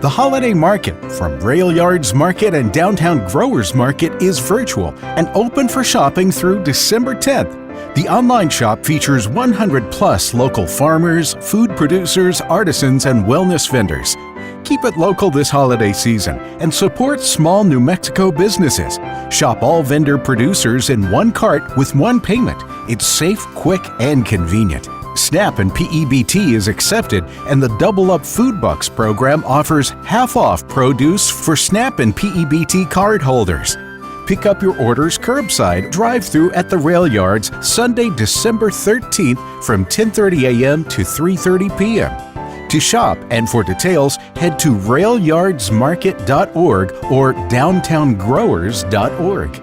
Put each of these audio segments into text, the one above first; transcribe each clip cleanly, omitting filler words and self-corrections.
The holiday market from Rail Yards Market and Downtown Growers Market is virtual and open for shopping through December 10th. The online shop features 100 plus local farmers, food producers, artisans, and wellness vendors. Keep it local this holiday season and support small New Mexico businesses. Shop all vendor producers in one cart with one payment. It's safe, quick, and convenient. SNAP and PEBT is accepted, and the Double Up Food Bucks program offers half-off produce for SNAP and PEBT card holders. Pick up your orders curbside drive-through at the Rail Yards Sunday, December 13th from 10:30 a.m. to 3:30 p.m. To shop and for details, head to railyardsmarket.org or downtowngrowers.org.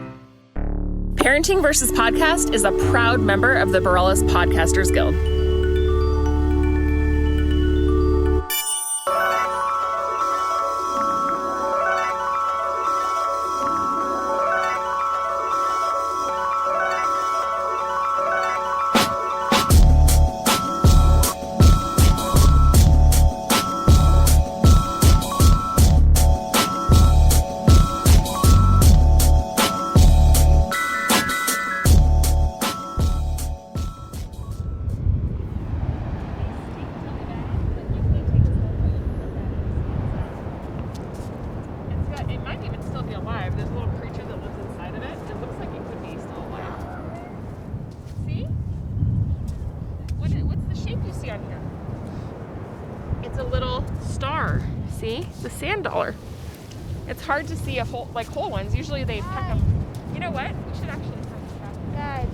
Parenting vs. Podcast is a proud member of the Bareilles Podcasters Guild. It might even still be alive. There's a little creature that lives inside of it. It looks like it could be still alive. See? What's the shape you see on here? It's a little star. See? The sand dollar. It's hard to see whole ones. Usually they peck them. You know what? We should actually have this back. Guys.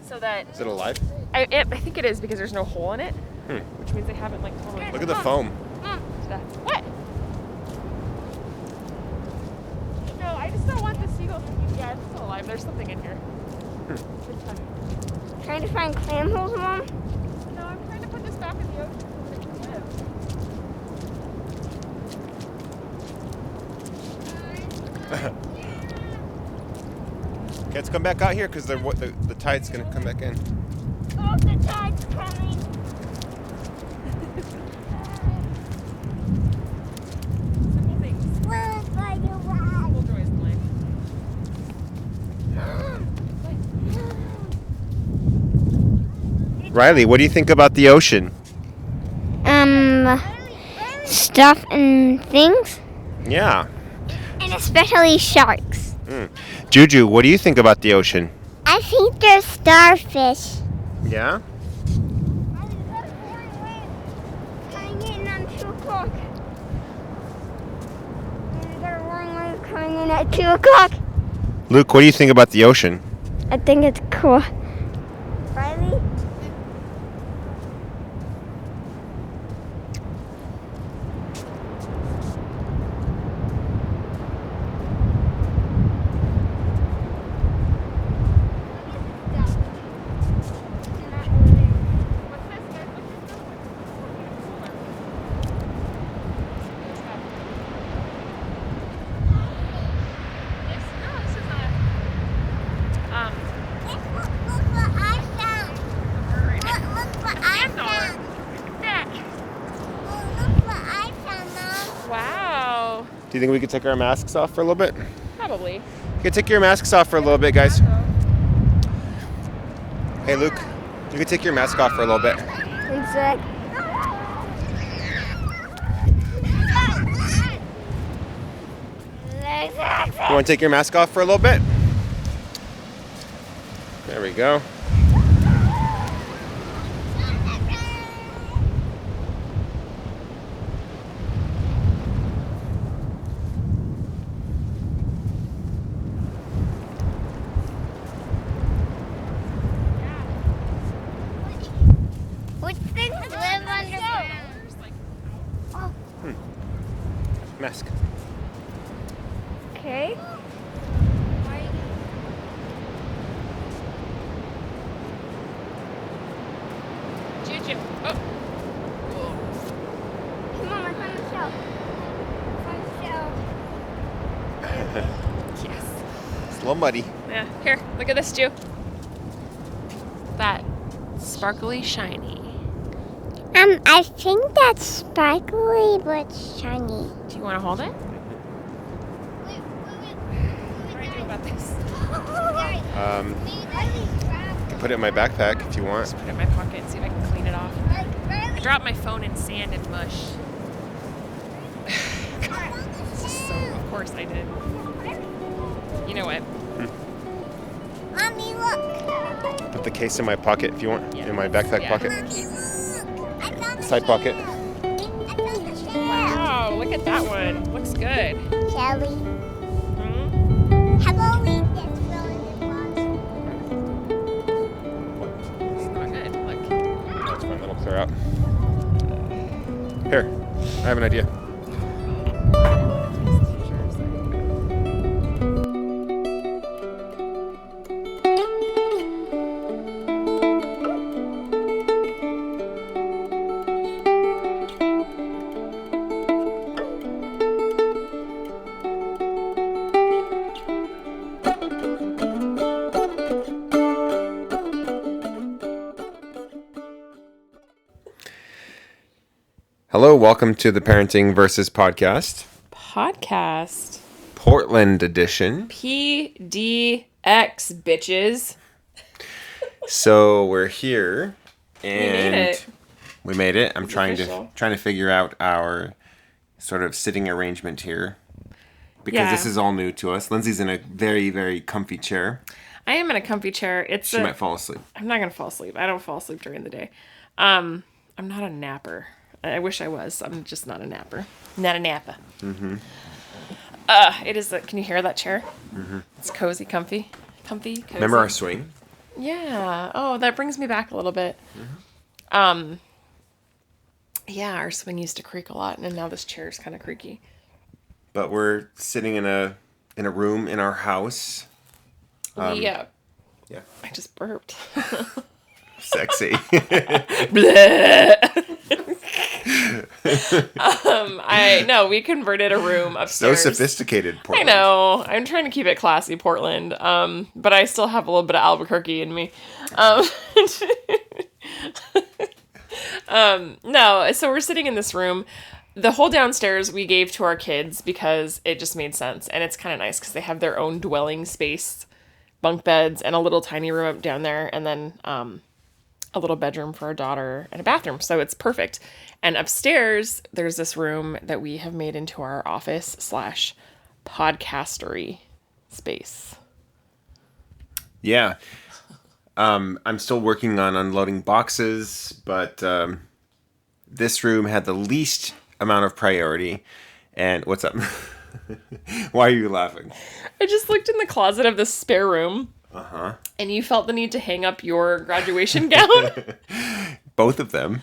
So that... Is it alive? I think it is because there's no hole in it. Which means they haven't totally... Look at the foam. What? I just don't want the seagulls to be... Yeah, it's still alive. There's something in here. It's fun. Trying to find clam holes, Mom? No, I'm trying to put this back in the ocean so that it can live. Okay, let's come back out here because the tide's going to come back in. Oh, the tide's coming. Simple things. Run, spider, run. Simple joys in life. Riley, what do you think about the ocean? Stuff and things, Yeah. and especially sharks. Juju, what do you think about the ocean? I think they're starfish. Yeah? I'm getting on 2 o'clock. They're coming in at 2 o'clock. Luke, what do you think about the ocean? I think it's cool. Riley? Wow. Do you think we could take our masks off for a little bit? Probably. You can take your masks off for a little bit, guys. Hey, Luke, you can take your mask off for a little bit. One sec. You want to take your mask off for a little bit? There we go. Which things live underground? Mask. Okay. Juju. Oh. Come on, let's on the shelf. Yes. It's a little muddy. Yeah. Here, look at this, Ju. That sparkly shiny. I think that's sparkly but shiny. Do you want to hold it? What do I do about this? You can put it in my backpack if you want. Just put it in my pocket and see if I can clean it off. I dropped my phone in sand and mush. So, of course I did. You know what? Mommy, look. Put the case in my pocket if you want. Yeah. In my backpack Yeah. pocket. I found the Side pocket. I found the shell. Wow, look at that one. Looks good. Shelly. Hmm? Hello, we get filling in It's not good. Look. That's fine. That'll clear out. Here. I have an idea. Hello, welcome to the Parenting Versus Podcast, Podcast. Portland edition. PDX, bitches. So we're here, made and it. we made it. I'm It's trying official. to figure out our sort of sitting arrangement here because Yeah. this is all new to us. Lindsay's in a very, very comfy chair. I am in a comfy chair. She might fall asleep. I'm not gonna fall asleep. I don't fall asleep during the day. I'm not a napper. I wish I was. I'm just not a napper. Not a napper. Mm-hmm. It is. Can you hear that chair? Mm-hmm. It's cozy, comfy, cozy. Remember our swing? Yeah. Oh, that brings me back a little bit. Mm-hmm. Yeah, our swing used to creak a lot, and now this chair is kind of creaky. But we're sitting in a room in our house. Yeah. Yeah. I just burped. Sexy. I know we converted a room So upstairs. sophisticated, I Portland. know. I'm trying to keep it classy, Portland. But I still have a little bit of Albuquerque in me. No, so we're sitting in this room. The whole downstairs we gave to our kids because it just made sense. And it's kind of nice because they have their own dwelling space, bunk beds, and a little tiny room up down there. And then a little bedroom for our daughter and a bathroom. So it's perfect. And upstairs, there's this room that we have made into our office / podcastery space. Yeah. I'm still working on unloading boxes, but this room had the least amount of priority. And what's up? Why are you laughing? I just looked in the closet of the spare room. Uh-huh. And you felt the need to hang up your graduation gown Both of them.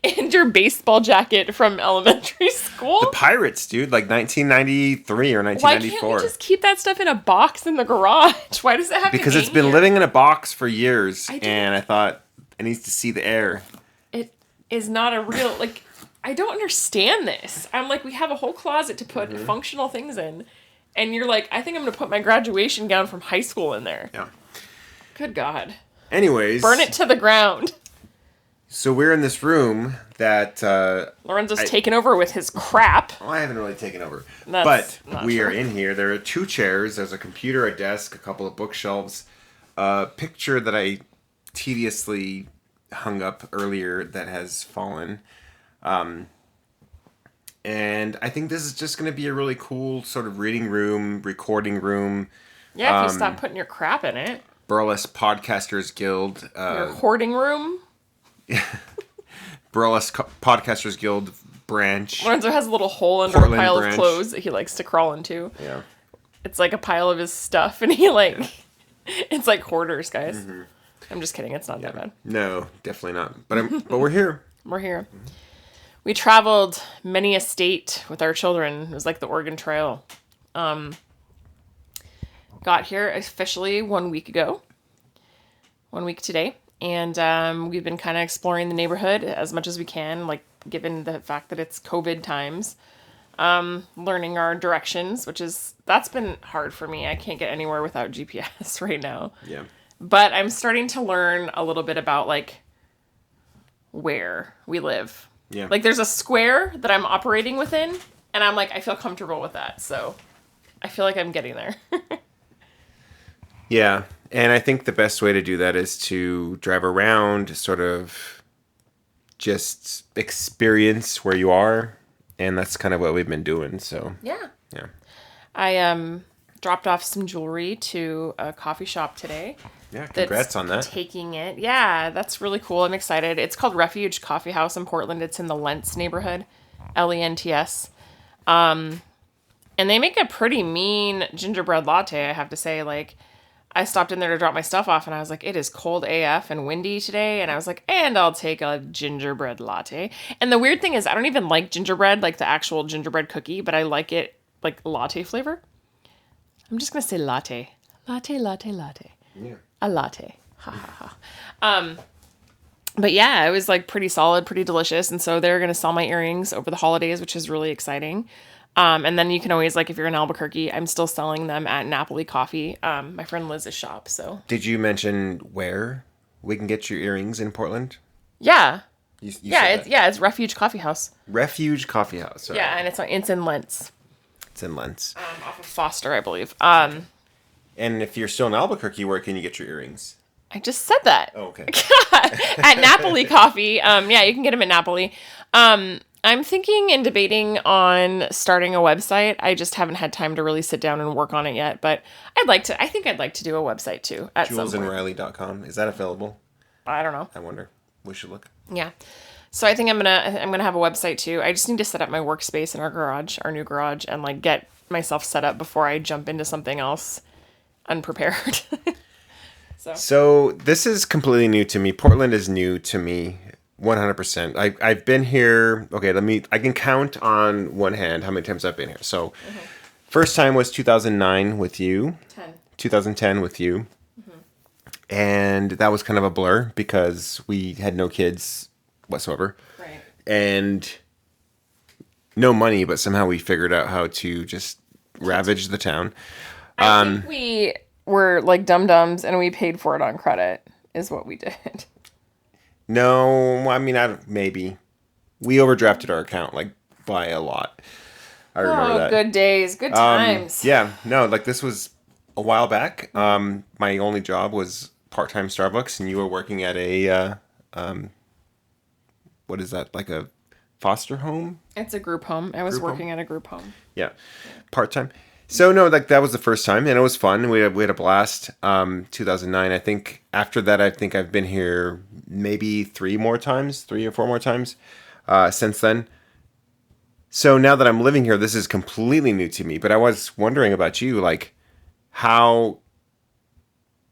and your baseball jacket from elementary school. The Pirates, dude, like 1993 or Why 1994. can't we just keep that stuff in a box in the garage? Why does it have Because to it's hang been here? living in a box for years, I and I thought it needs to see the air. It is not a real, like, I don't understand this. I'm like, we have a whole closet to put functional things in. And you're like, I think I'm going to put my graduation gown from high school in there. Yeah. Good God. Anyways. Burn it to the ground. So we're in this room that... Lorenzo's taken over with his crap. Well, I haven't really taken over. That's But not we true. are in here. There are 2 chairs. There's a computer, a desk, a couple of bookshelves. A picture that I tediously hung up earlier that has fallen. And I think this is just going to be a really cool sort of reading room, recording room. Yeah, if you stop putting your crap in it. Burlesque Podcasters Guild. Your hoarding room. Burlesque Podcasters Guild branch. Lorenzo has a little hole under Portland a pile branch. of clothes that he likes to crawl into. Yeah. It's like a pile of his stuff, and he it's like hoarders, guys. Mm-hmm. I'm just kidding. It's not that bad. No, definitely not. But we're here. We're here. We traveled many a state with our children. It was like the Oregon Trail. Got here officially 1 week ago. 1 week today. And we've been kind of exploring the neighborhood as much as we can, like given the fact that it's COVID times. Learning our directions, that's been hard for me. I can't get anywhere without GPS right now. Yeah. But I'm starting to learn a little bit about like where we live. Yeah. Like there's a square that I'm operating within, and I'm like, I feel comfortable with that. So I feel like I'm getting there. Yeah. And I think the best way to do that is to drive around, sort of just experience where you are. And that's kind of what we've been doing. So, Yeah. yeah. I dropped off some jewelry to a coffee shop today. Yeah, congrats on that. Taking it. Yeah, that's really cool. I'm excited. It's called Refuge Coffee House in Portland. It's in the Lents neighborhood. Lents. And they make a pretty mean gingerbread latte, I have to say. Like, I stopped in there to drop my stuff off, and I was like, it is cold AF and windy today. And I was like, and I'll take a gingerbread latte. And the weird thing is, I don't even like gingerbread, like the actual gingerbread cookie, but I like it like latte flavor. I'm just going to say latte. Latte. Yeah. A latte. Ha ha ha. But yeah, it was like pretty solid, pretty delicious. And so they're going to sell my earrings over the holidays, which is really exciting. And then you can always, like, if you're in Albuquerque, I'm still selling them at Napoli Coffee, my friend Liz's shop. So Did you mention where we can get your earrings in Portland? yeah, You yeah, it's Refuge Coffee House. Refuge Coffee House. Sorry. Yeah, and it's in Lents, It's in Lents. off of Foster, I believe. And if you're still in Albuquerque, where can you get your earrings? I just said that. Oh, okay. At Napoli Coffee. Yeah, you can get them at Napoli. I'm thinking and debating on starting a website. I just haven't had time to really sit down and work on it yet, but I think I'd like to do a website too at some point. JulesandRiley.com. Is that available? I don't know. I wonder. We should look. Yeah. So I think I'm gonna have a website too. I just need to set up my workspace in our garage, our new garage, and like get myself set up before I jump into something else unprepared. So this is completely new to me. Portland is new to me, 100%. I've been here. Okay, I can count on one hand how many times I've been here. So, first time was 2009 with you. 2010 with you. And that was kind of a blur because we had no kids whatsoever. Right. And no money, but somehow we figured out how to just ravage the town. I think we were like dum-dums and we paid for it on credit is what we did. No, I mean, maybe. We overdrafted our account, like, by a lot. I remember that. Good days. Good times. Yeah, no, like, this was a while back. My only job was part-time Starbucks, and you were working at a, what is that, like a foster home? It's a group home. I was working at a group home. Yeah, part-time. So, no, like, that was the first time, and it was fun. We had a blast. 2009, I think. After that, I think I've been here maybe 3 or 4 more times since then. So now that I'm living here, this is completely new to me. But I was wondering about you, like, how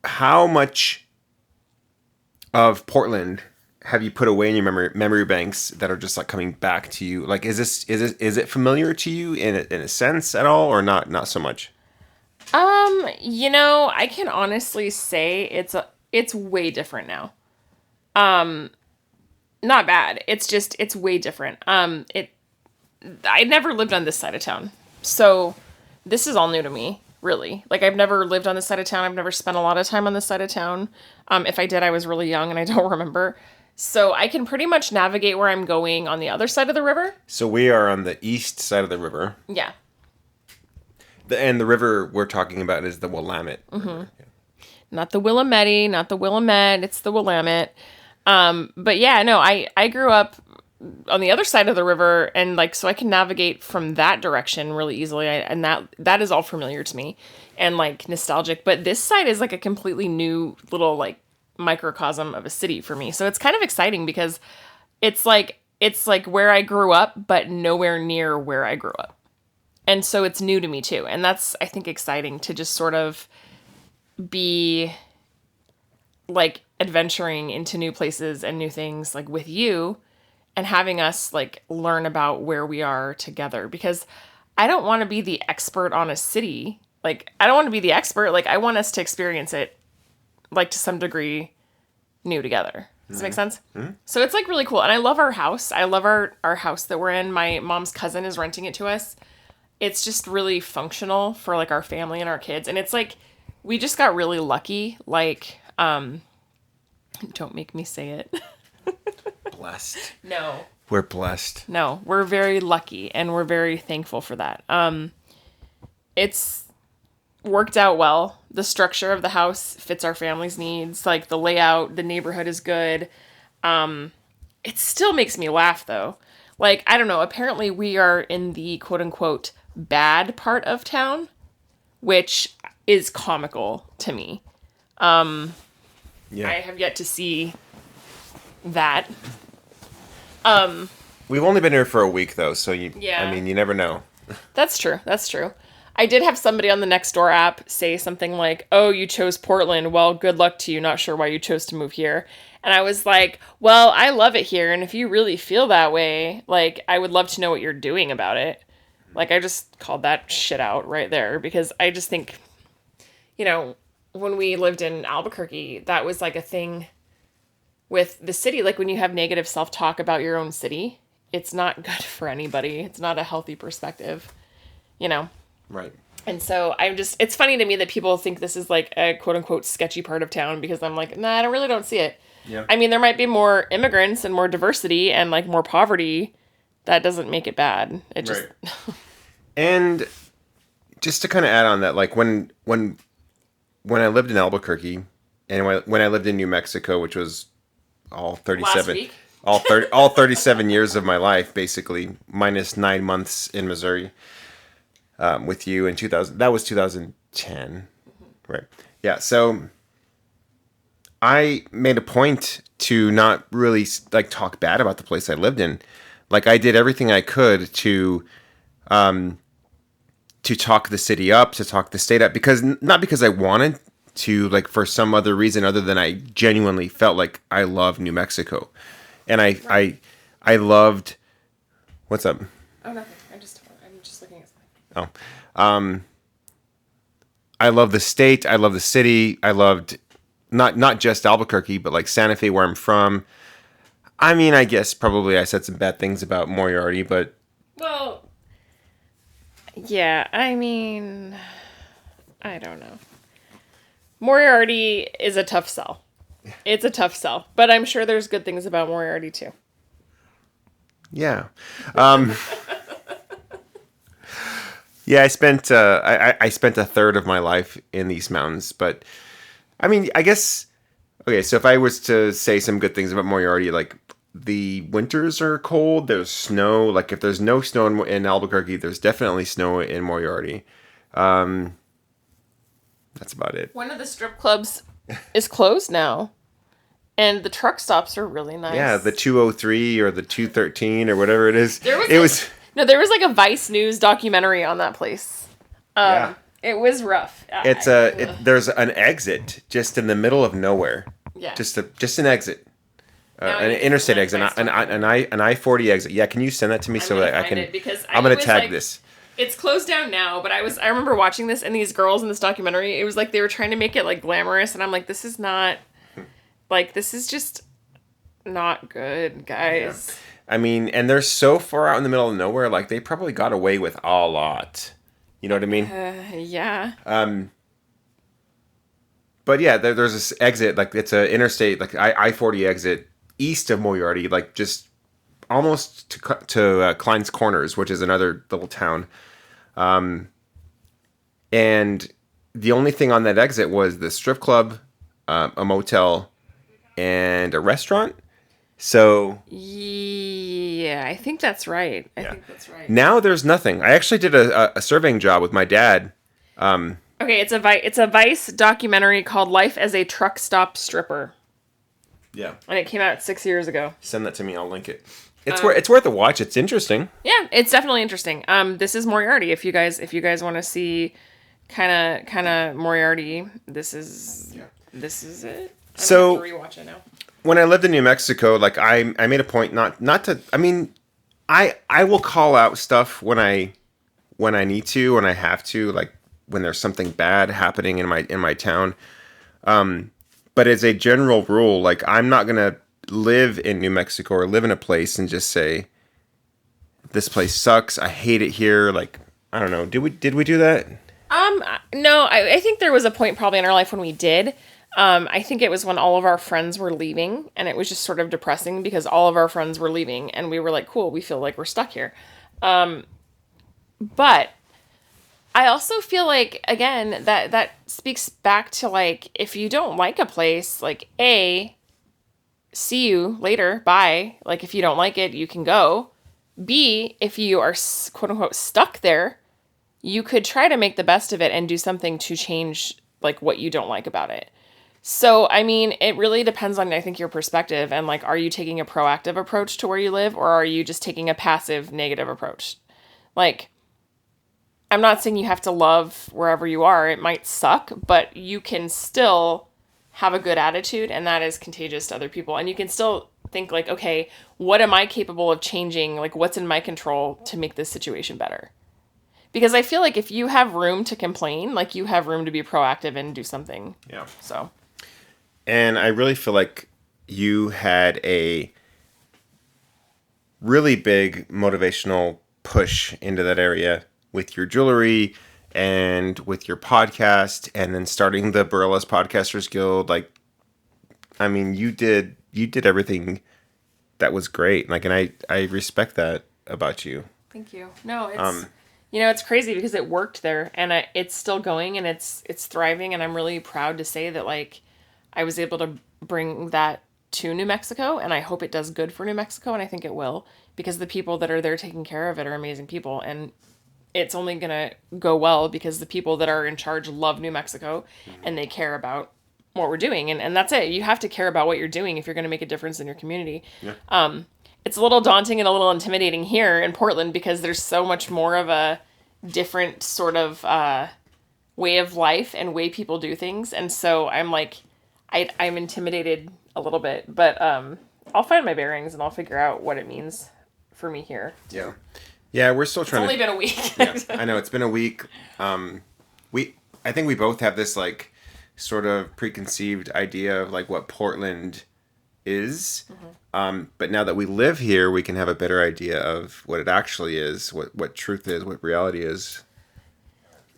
much of Portland have you put away in your memory banks that are just like coming back to you? Like, is it familiar to you in a sense at all, or not so much? I can honestly say it's way different now. Not bad. It's way different. I never lived on this side of town, so this is all new to me, really. Like, I've never lived on this side of town. I've never spent a lot of time on this side of town. If I did, I was really young and I don't remember. So I can pretty much navigate where I'm going on the other side of the river. So we are on the east side of the river. Yeah. And the river we're talking about is the Willamette. Mm-hmm. Yeah. Not the Willamette, not the Willamette. It's the Willamette. But yeah, no, I grew up on the other side of the river, and like, so I can navigate from that direction really easily. And that is all familiar to me and like nostalgic. But this side is like a completely new little like microcosm of a city for me. So it's kind of exciting because it's like where I grew up, but nowhere near where I grew up. And so it's new to me too. And that's, I think, exciting to just sort of be like adventuring into new places and new things like with you and having us like learn about where we are together, because I don't want to be the expert on a city. Like, I don't want to be the expert. Like, I want us to experience it like to some degree new together. Does that make sense? Mm-hmm. So it's like really cool. And I love our house. I love our house that we're in. My mom's cousin is renting it to us. It's just really functional for like our family and our kids. And it's like, we just got really lucky. Like, don't make me say it. blessed. No. We're blessed. No, we're very lucky and we're very thankful for that. It's worked out well. The structure of the house fits our family's needs. Like the layout, the neighborhood is good. It still makes me laugh though. Like, I don't know, apparently we are in the quote unquote bad part of town, which is comical to me. Yeah. I have yet to see that. We've only been here for a week though, so you never know. That's true. That's true. I did have somebody on the Nextdoor app say something like, "Oh, you chose Portland. Well, good luck to you. Not sure why you chose to move here." And I was like, "Well, I love it here, and if you really feel that way, like, I would love to know what you're doing about it." Like, I just called that shit out right there because I just think, when we lived in Albuquerque, that was like a thing with the city. Like, when you have negative self-talk about your own city, it's not good for anybody. It's not a healthy perspective, Right. And so it's funny to me that people think this is like a quote unquote sketchy part of town because I'm like, nah, I really don't see it. Yeah. I mean, there might be more immigrants and more diversity and like more poverty. That doesn't make it bad. It just. Right. And just to kind of add on that, like when I lived in Albuquerque and when I lived in New Mexico, which was all 37, Last week? all 37 years of my life, basically, minus 9 months in Missouri. With you in 2000, that was 2010, right? Yeah. So I made a point to not really like talk bad about the place I lived in. Like I did everything I could to talk the city up, to talk the state up, not because I wanted to, like for some other reason other than I genuinely felt like I love New Mexico, and I loved. What's up? Oh, nothing. I'm just looking at something. Oh, I love the state. I love the city. I loved not just Albuquerque, but like Santa Fe, where I'm from. I mean, I guess probably I said some bad things about Moriarty, but Well, yeah. I mean, I don't know. Moriarty is a tough sell. It's a tough sell, but I'm sure there's good things about Moriarty too. yeah. Yeah, I spent I spent a third of my life in these mountains, but I mean, I guess okay. So if I was to say some good things about Moriarty, like the winters are cold, there's snow. Like if there's no snow in Albuquerque, there's definitely snow in Moriarty. That's about it. One of the strip clubs is closed now, and the truck stops are really nice. Yeah, the 203 or the 213 or whatever it is. There was like a Vice News documentary on that place. Yeah. It was rough. There's an exit just in the middle of nowhere. Yeah. Just an exit. Now An you can interstate send exit, that an I-40 exit. Yeah, can you send that to me so that I can? I'm gonna tag this. It's closed down now, but I remember watching this, and these girls in this documentary, it was like they were trying to make it like glamorous, and I'm like, this is not, like, this is just not good, guys. Yeah. I mean, and they're so far out in the middle of nowhere, like they probably got away with a lot. You know what I mean? Yeah. But yeah, there's this exit, like it's an interstate, like I-40 exit east of Moriarty, like just almost to Klein's Corners, which is another little town. And the only thing on that exit was the strip club, a motel, and a restaurant. So yeah, I think that's right. I think that's right. Now there's nothing. I actually did a surveying job with my dad. Okay, it's a Vice documentary called "Life as a Truck Stop Stripper." Yeah, and it came out 6 years ago. Send that to me. I'll link it. It's worth a watch. It's interesting. Yeah, it's definitely interesting. This is Moriarty. If you guys want to see kind of Moriarty, this is it. I'm gonna rewatch it now. When I lived in New Mexico, like I made a point not to. I mean, I will call out stuff when I need to, when I have to, like when there's something bad happening in my town. But as a general rule, like I'm not gonna live in New Mexico or live in a place and just say, this place sucks, I hate it here. Like, I don't know. Did we do that? No, I think there was a point probably in our life when we did. I think it was when all of our friends were leaving, and it was just sort of depressing because all of our friends were leaving, and we were like, cool, we feel like we're stuck here. But I also feel like, again, that speaks back to, like, if you don't like a place, like, A, see you later, bye. Like, if you don't like it, you can go. B, if you are quote unquote stuck there, you could try to make the best of it and do something to change, like, what you don't like about it. So, I mean, it really depends on, I think, your perspective and, like, are you taking a proactive approach to where you live, or are you just taking a passive negative approach? Like, I'm not saying you have to love wherever you are. It might suck, but you can still have a good attitude, and that is contagious to other people. And you can still think, like, okay, what am I capable of changing? Like, what's in my control to make this situation better? Because I feel like if you have room to complain, like, you have room to be proactive and do something. Yeah. So. And I really feel like you had a really big motivational push into that area with your jewelry and with your podcast, and then starting the Burles Podcasters Guild. Like, I mean, you did everything that was great. Like, and I respect that about you. Thank you. No, it's it's crazy because it worked there, and it's still going, and it's thriving, and I'm really proud to say that, like, I was able to bring that to New Mexico, and I hope it does good for New Mexico, and I think it will, because the people that are there taking care of it are amazing people, and it's only going to go well because the people that are in charge love New Mexico, and they care about what we're doing, and that's it. You have to care about what you're doing if you're going to make a difference in your community. Yeah. It's a little daunting and a little intimidating here in Portland because there's so much more of a different sort of way of life and way people do things, and so I'm like, I'm intimidated a little bit, but I'll find my bearings and I'll figure out what it means for me here. Yeah. Yeah, we're still trying It's only been a week. Yeah, I know, it's been a week. I think we both have this, like, sort of preconceived idea of, like, what Portland is. Mm-hmm. But now that we live here, we can have a better idea of what it actually is, what truth is, what reality is.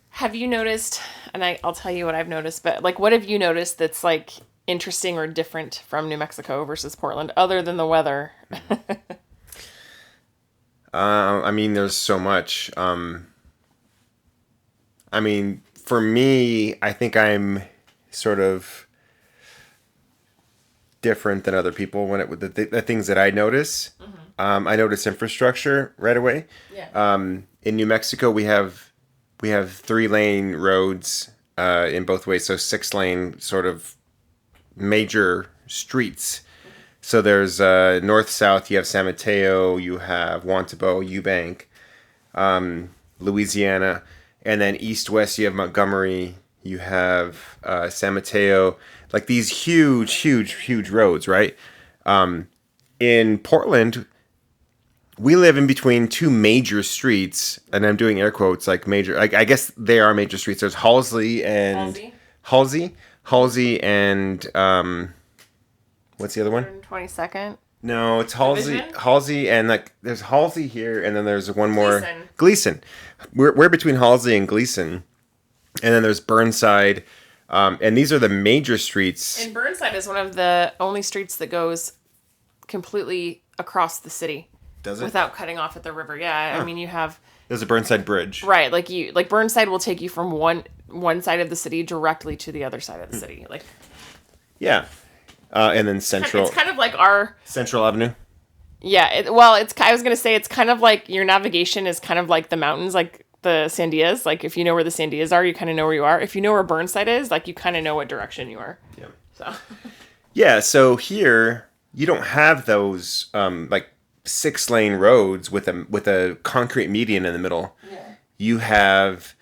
Have you noticed, and I'll tell you what I've noticed, but, like, what have you noticed that's, like, interesting or different from New Mexico versus Portland, other than the weather? I mean, there's so much. I mean, for me, I think I'm sort of different than other people when the things that I notice. Mm-hmm. I notice infrastructure right away. Yeah. In New Mexico, we have 3-lane roads in both ways, so 6-lane sort of major streets. So there's north-south, you have San Mateo, you have Wantabo, Eubank, Louisiana, and then east-west you have Montgomery, you have San Mateo, like these huge roads, right? In Portland, we live in between 2 major streets, and I'm doing air quotes, like major, I guess they are major streets. There's Halsey and... Halsey and... what's the other one? 22nd. No, it's Halsey. Division? Halsey and, like, there's Halsey here, and then there's one more. Gleason. We're between Halsey and Gleason, and then there's Burnside, and these are the major streets. And Burnside is one of the only streets that goes completely across the city. Does it? Without cutting off at the river. Yeah, I mean, you have... There's a Burnside Bridge. Right, like Burnside will take you from one side of the city directly to the other side of the city. Like, yeah. And then Central. It's kind of like our... Central Avenue? Yeah, I was going to say, it's kind of like your navigation is kind of like the mountains, like the Sandias. Like, if you know where the Sandias are, you kind of know where you are. If you know where Burnside is, like, you kind of know what direction you are. Yeah. So. Yeah, so here, you don't have those, like, 6-lane roads with a concrete median in the middle. Yeah. You have...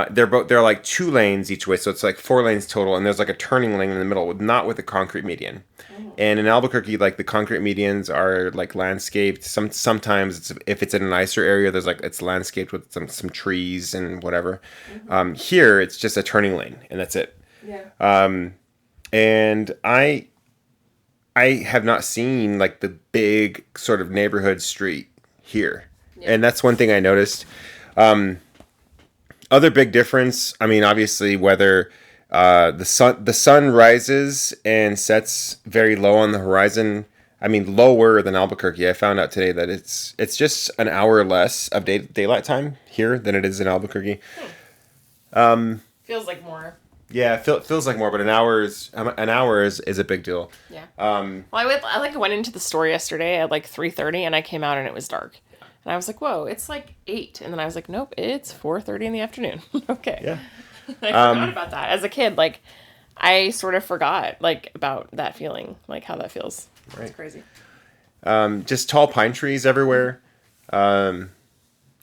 they're like 2 lanes each way, so it's like 4 lanes total, and there's like a turning lane in the middle, not with a concrete median. Mm-hmm. And in Albuquerque, like, the concrete medians are like landscaped. Sometimes if it's in a nicer area, there's like it's landscaped with some trees and whatever. Mm-hmm. Here it's just a turning lane, and that's it. Yeah. And I have not seen, like, the big sort of neighborhood street here, and that's one thing I noticed. Other big difference, I mean, obviously weather. The sun rises and sets very low on the horizon. I mean, lower than Albuquerque. I found out today that it's just an hour less of daylight time here than it is in Albuquerque. Feels like more. Yeah, feels like more, but an hour is a big deal. Yeah. Well, I went into the store yesterday at like 3:30, and I came out and it was dark, and I was like, "Whoa, it's like 8," and then I was like, "Nope, it's 4:30 in the afternoon." Okay. Yeah. I forgot about that as a kid. Like, I sort of forgot like about that feeling, like how that feels. Right. It's crazy. Just tall pine trees everywhere.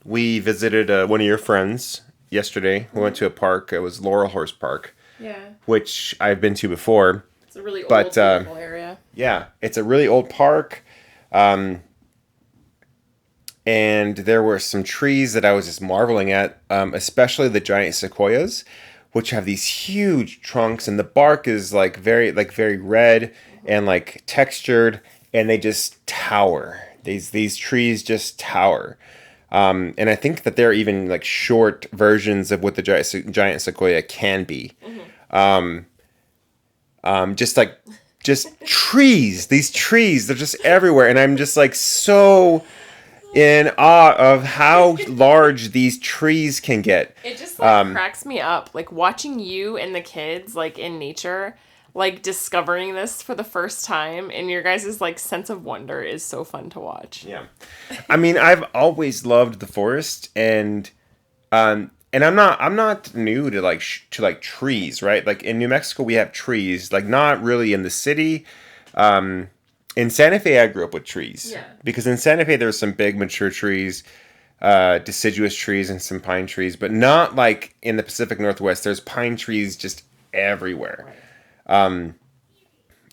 We visited one of your friends yesterday. We went to a park. It was Laurel Horse Park. Yeah. Which I've been to before. It's a really old, beautiful area. Yeah, it's a really old park. And there were some trees that I was just marveling at, especially the giant sequoias, which have these huge trunks, and the bark is very red and like textured, and they just tower. These trees just tower. And I think that they're even like short versions of what the giant sequoia can be. Just trees. These trees, they're just everywhere, and I'm just like so in awe of how large these trees can get. It just cracks me up, like watching you and the kids like in nature, like discovering this for the first time, and your guys' like sense of wonder is so fun to watch. Yeah, I mean, I've always loved the forest, and I'm not new to like trees, right? Like in New Mexico, we have trees, like not really in the city. In Santa Fe, I grew up with trees. Yeah. Because in Santa Fe, there's some big mature trees, deciduous trees, and some pine trees, but not like in the Pacific Northwest. There's pine trees just everywhere. Right.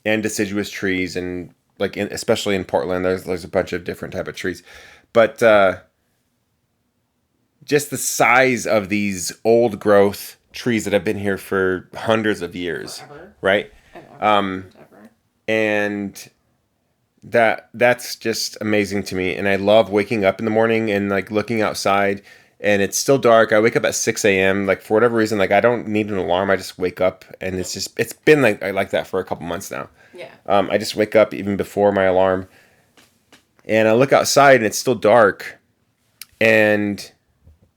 And deciduous trees, and like especially in Portland, there's a bunch of different type of trees. But just the size of these old growth trees that have been here for hundreds of years. Forever. Right? Ever. And that's just amazing to me, and I love waking up in the morning and like looking outside, and it's still dark. I wake up at 6 a.m. like for whatever reason, like I don't need an alarm. I just wake up, and it's been like that for a couple months now. Yeah. I just wake up even before my alarm, and I look outside, and it's still dark, and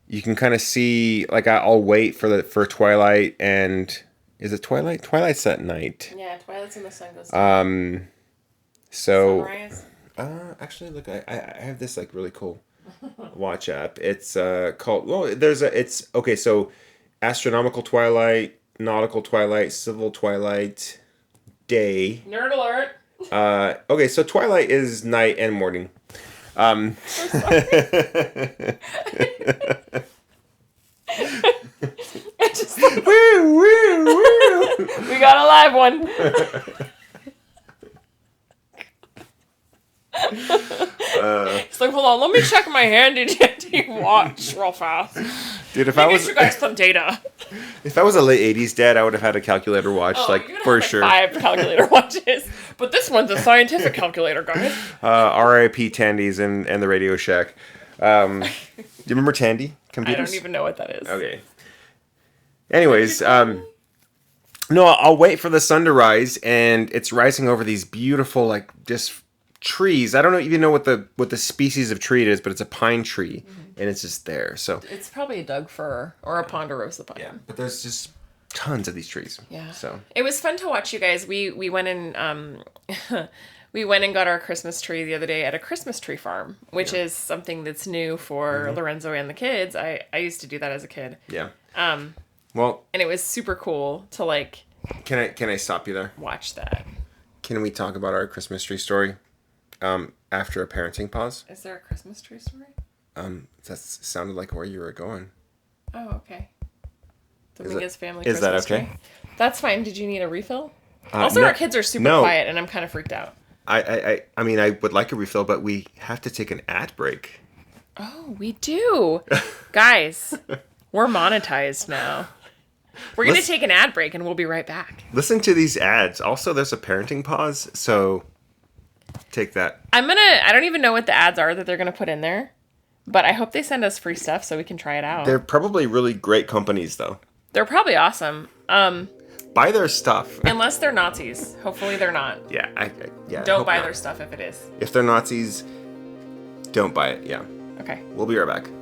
you can kind of see, like I'll wait for twilight. And is it twilight? Twilight's at night. Yeah, twilight's when the sun goes down. So, Sunrise. actually, look, I have this like really cool watch app. It's called, well, it's okay. So, astronomical twilight, nautical twilight, civil twilight, day. Nerd alert. Okay, so twilight is night and morning. I'm sorry. Woo, woo, woo. We got a live one. It's like, hold on, let me check my handy dandy watch real fast. Dude, if Let I me was get you guys some data. if I was a late '80s dad, I would have had a calculator watch, Oh, like you're gonna for have, sure. 5 calculator watches, but this one's a scientific calculator, guys. R.I.P. Tandy's and the Radio Shack. Do you remember Tandy I computers? don't even know what that is. Okay. Anyways, no, I'll wait for the sun to rise, and it's rising over these beautiful, like, just trees. I don't even know what the species of tree it is, but it's a pine tree, and it's just there. So It's probably a Doug fir or a ponderosa pine. yeah, but there's just tons of these trees. Yeah. So It was fun to watch you guys. We went and we went and got our Christmas tree the other day at a Christmas tree farm, which is something that's new for Lorenzo and the kids. I used to do that as a kid. yeah. Well, And it was super cool to like can I stop you there? watch that. Can we talk about our Christmas tree story? After a parenting pause. Is there a Christmas tree story? That sounded like where you were going. Oh, okay. The Is Mingus family is that Christmas okay? tree. That's fine. Did you need a refill? Also, no- our kids are super no. quiet, and I'm kind of freaked out. I mean, I would like a refill, but we have to take an ad break. Oh, we do. Guys, we're monetized now. We're going to take an ad break, and we'll be right back. Listen to these ads. Also, there's a parenting pause, so take that. I don't even know what the ads are that they're going to put in there, but I hope they send us free stuff so we can try it out. They're probably really great companies, though. They're probably awesome. Buy their stuff. Unless they're Nazis. Hopefully they're not. Yeah, yeah. Don't hope buy not. their stuff if it is. If they're Nazis, don't buy it. Yeah. Okay. We'll be right back.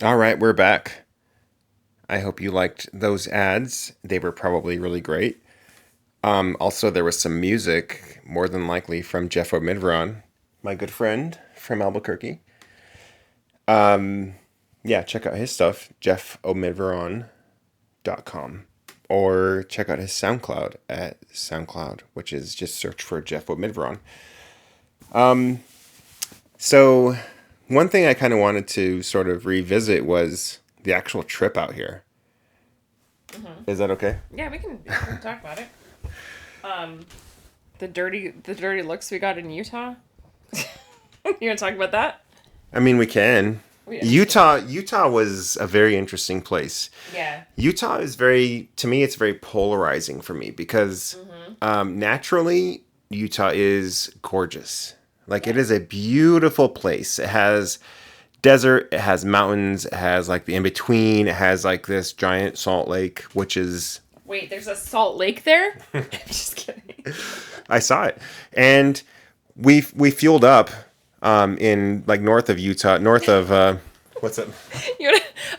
All right, we're back. I hope you liked those ads. They were probably really great. Also, there was some music, more than likely from Jeff O'Midveron, my good friend from Albuquerque. Yeah, check out his stuff, jeffomidveron.com. Or check out his SoundCloud at SoundCloud, which is just search for Jeff O'Midveron. So one thing I kind of wanted to sort of revisit was the actual trip out here. Mm-hmm. Is that okay? Yeah, we can talk about it. The dirty looks we got in Utah. You gonna talk about that? I mean, we can. Yeah. Utah was a very interesting place. Yeah. Utah is to me, it's very polarizing for me because naturally, Utah is gorgeous. Like, it is a beautiful place. It has desert, it has mountains, it has like the in-between, it has like this giant salt lake, which is... Wait, there's a salt lake there? I'm just kidding. I saw it. And we fueled up in like north of Utah, north of... what's up?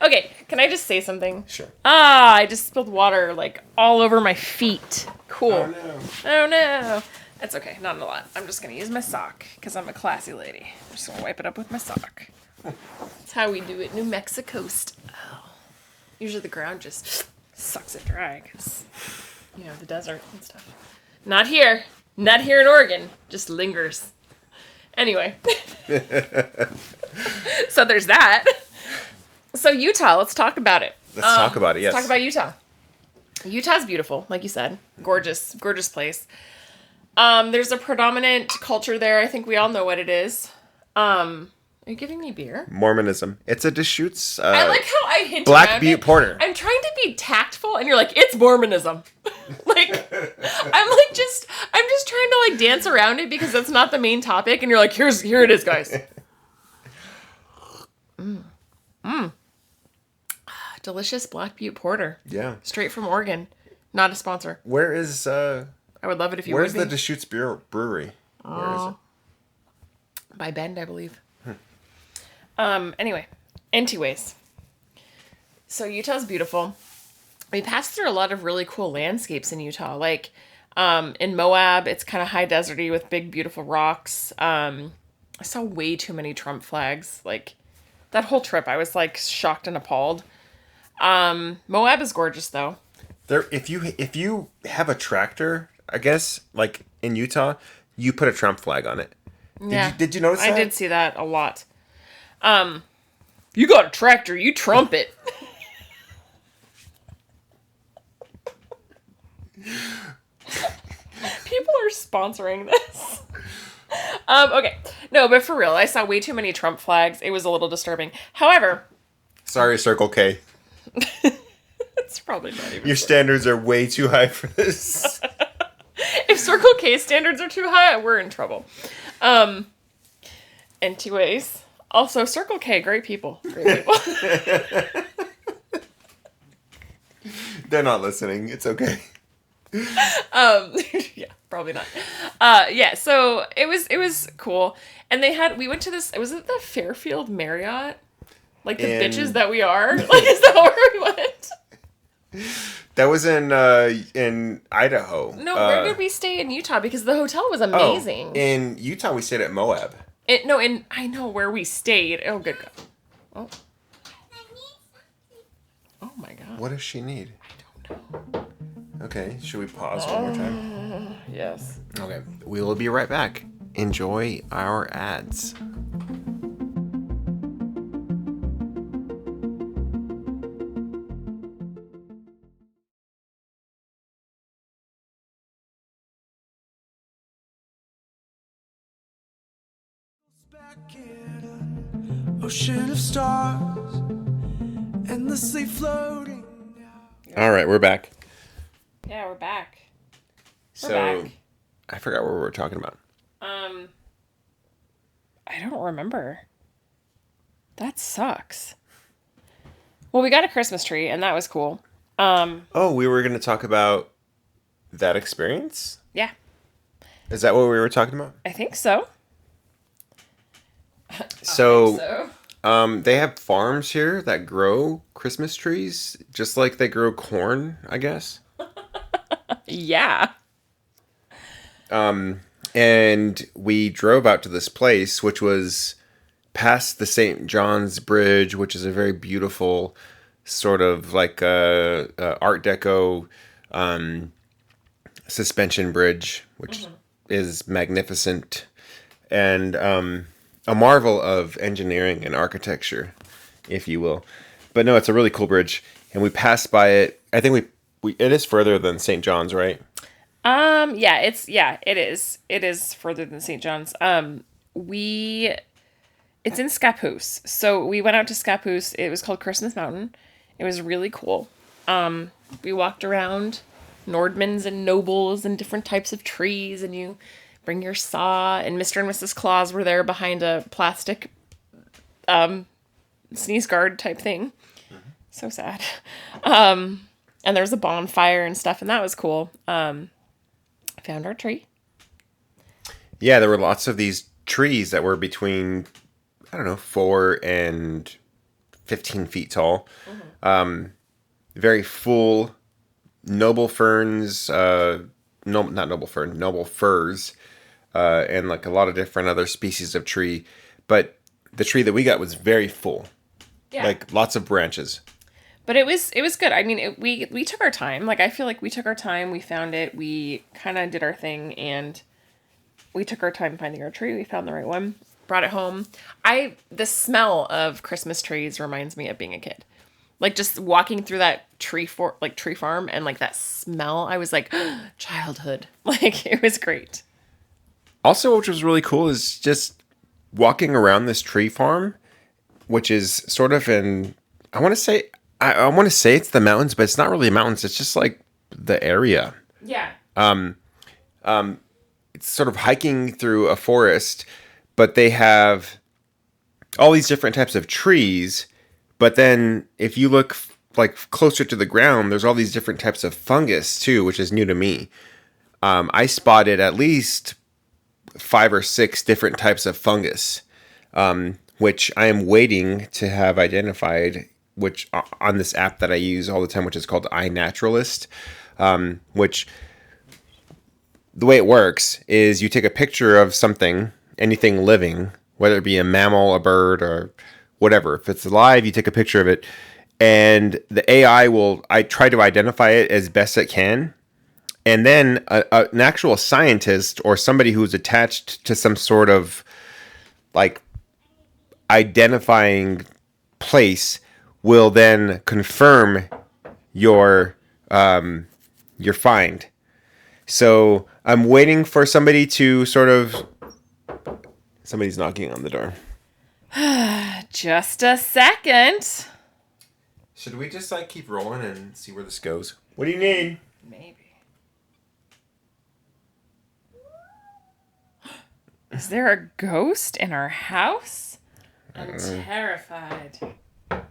Okay, can I just say something? Sure. I just spilled water like all over my feet. Cool. Oh, no. Oh no. That's okay, not a lot. I'm just gonna use my sock because I'm a classy lady. I'm just gonna wipe it up with my sock. That's how we do it, New Mexico style. Usually the ground just sucks it dry because, you know, the desert and stuff. Not here. Not here in Oregon. Just lingers. Anyway. So there's that. So Utah, let's talk about it. Let's talk about it, yes. Let's talk about Utah. Utah's beautiful, like you said. Gorgeous, gorgeous place. There's a predominant culture there. I think we all know what it is. Are you giving me beer? Mormonism. It's a Deschutes. I like how I hint Black around Butte it. Porter. I'm trying to be tactful, and you're like, it's Mormonism. I'm just trying to like dance around it because that's not the main topic, and you're like, here it is, guys. Delicious Black Butte Porter. Yeah. Straight from Oregon. Not a sponsor. Where is I would love it if you where's would the be. Deschutes Brewery? Where is it? By Bend, I believe. Anyway, anyways. So Utah's beautiful. We passed through a lot of really cool landscapes in Utah. Like, in Moab, it's kind of high deserty with big, beautiful rocks. I saw way too many Trump flags. Like, that whole trip, I was, like, shocked and appalled. Moab is gorgeous, though. There, if you have a tractor, I guess, like in Utah, you put a Trump flag on it. Did you notice that? I did see that a lot. You got a tractor, you trump it. People are sponsoring this. Okay. No, but for real, I saw way too many Trump flags. It was a little disturbing. However... Sorry, Circle K. It's probably not even... Your standards are way too high for this. If Circle K standards are too high, we're in trouble. Anyways, also Circle K, great people. Great people. They're not listening. It's okay. Yeah, probably not. Yeah, so it was cool. And we went to this, was it the Fairfield Marriott? Like the bitches that we are? Like, is that where we went? That was in Idaho. No, where did we stay in Utah? Because the hotel was amazing. Oh, in Utah, we stayed at Moab. I know where we stayed. Oh, good God. Oh. Oh, my God. What does she need? I don't know. Okay, should we pause one more time? Yes. Okay, we will be right back. Enjoy our ads. ocean of stars, endlessly floating. All right, we're back. Yeah, we're back. So, back. I forgot what we were talking about. I don't remember. That sucks. Well, we got a Christmas tree, and that was cool. Oh, we were going to talk about that experience? Yeah, Is that what we were talking about? I think so. So, they have farms here that grow Christmas trees, just like they grow corn, I guess. Yeah. And we drove out to this place, which was past the St. John's Bridge, which is a very beautiful sort of like Art Deco suspension bridge, which is magnificent and a marvel of engineering and architecture, if you will. But no, it's a really cool bridge, and we passed by it. I think we it is further than St. John's, right? It is. It is further than St. John's. It's in Scappoose. So we went out to Scappoose. It was called Christmas Mountain. It was really cool. We walked around Nordmans and Nobles and different types of trees, and you bring your saw, and Mr. and Mrs. Claus were there behind a plastic sneeze guard type thing. So sad. And there was a bonfire and stuff, and that was cool. Found our tree. Yeah, there were lots of these trees that were between, I don't know, 4 and 15 feet tall. Very full noble ferns, not noble fern, noble firs, and like a lot of different other species of tree. But the tree that we got was very full. Yeah. Like lots of branches. But it was good. I mean, we took our time. Like, I feel like we took our time. We found it. We kind of did our thing, and we took our time finding our tree. We found the right one. Brought it home. The smell of Christmas trees reminds me of being a kid. Like, just walking through that tree farm, and like that smell, I was like, childhood. Like, it was great. Also, which was really cool is just walking around this tree farm, which is sort of I want to say it's the mountains, but it's not really mountains. It's just like the area. Yeah. It's sort of hiking through a forest, but they have all these different types of trees. But then if you look like closer to the ground, there's all these different types of fungus too, which is new to me. I spotted at least 5 or 6 different types of fungus, which I am waiting to have identified, which on this app that I use all the time, which is called iNaturalist, which the way it works is you take a picture of something, anything living, whether it be a mammal, a bird, or whatever. If it's alive, you take a picture of it, and the AI I try to identify it as best it can. And then an actual scientist or somebody who's attached to some sort of like identifying place will then confirm your find. So I'm waiting for somebody to somebody's knocking on the door. Just a second. Should we just like keep rolling and see where this goes? What do you need? Maybe. Is there a ghost in our house? I'm terrified. I'm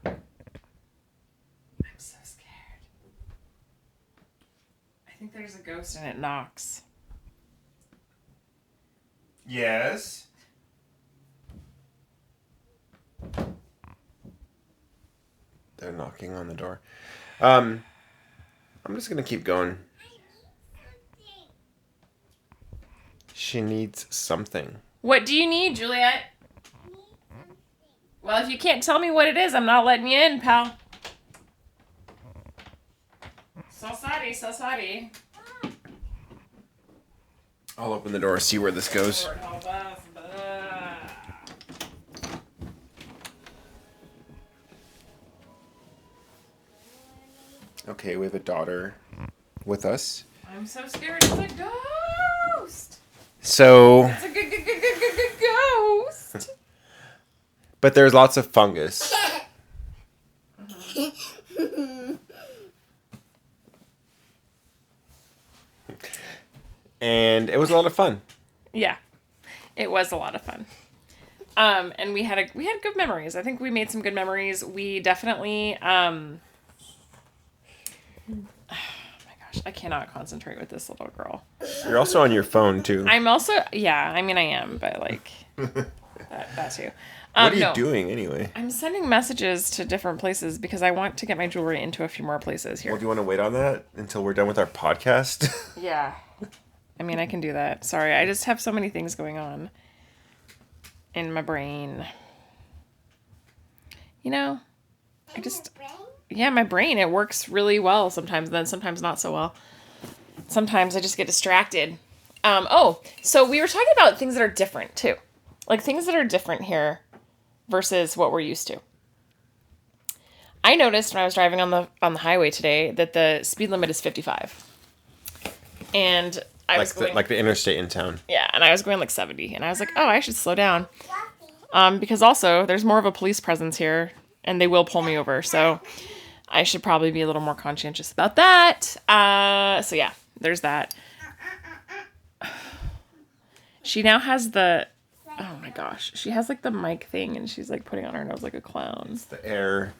so scared. I think there's a ghost and it knocks. Yes. They're knocking on the door. I'm just gonna keep going. She needs something. What do you need, Juliet? Well, if you can't tell me what it is, I'm not letting you in, pal. So sorry. I'll open the door, see where this goes. Lord help us. Okay, we have a daughter with us. I'm so scared. It's a ghost. So It's a ghost. But there's lots of fungus. And it was a lot of fun. Yeah, it was a lot of fun. And we had good memories. I think we made some good memories. We definitely, oh my gosh, I cannot concentrate with this little girl. You're also on your phone, too. I'm also, yeah, I mean, I am, but like, that too. What are you no, doing anyway? I'm sending messages to different places because I want to get my jewelry into a few more places here. Well, do you want to wait on that until we're done with our podcast? Yeah. I mean, I can do that. Sorry, I just have so many things going on in my brain. You know, my brain, it works really well sometimes, then sometimes not so well. Sometimes I just get distracted. So we were talking about things that are different too. Like things that are different here versus what we're used to. I noticed when I was driving on the highway today that the speed limit is 55. And I was going like the interstate in town. Yeah, and I was going like 70, and I was like, oh, I should slow down. Because also there's more of a police presence here, and they will pull me over, so I should probably be a little more conscientious about that. So yeah, there's that. She now has oh my gosh, she has like the mic thing, and she's like putting on her nose like a clown. It's the air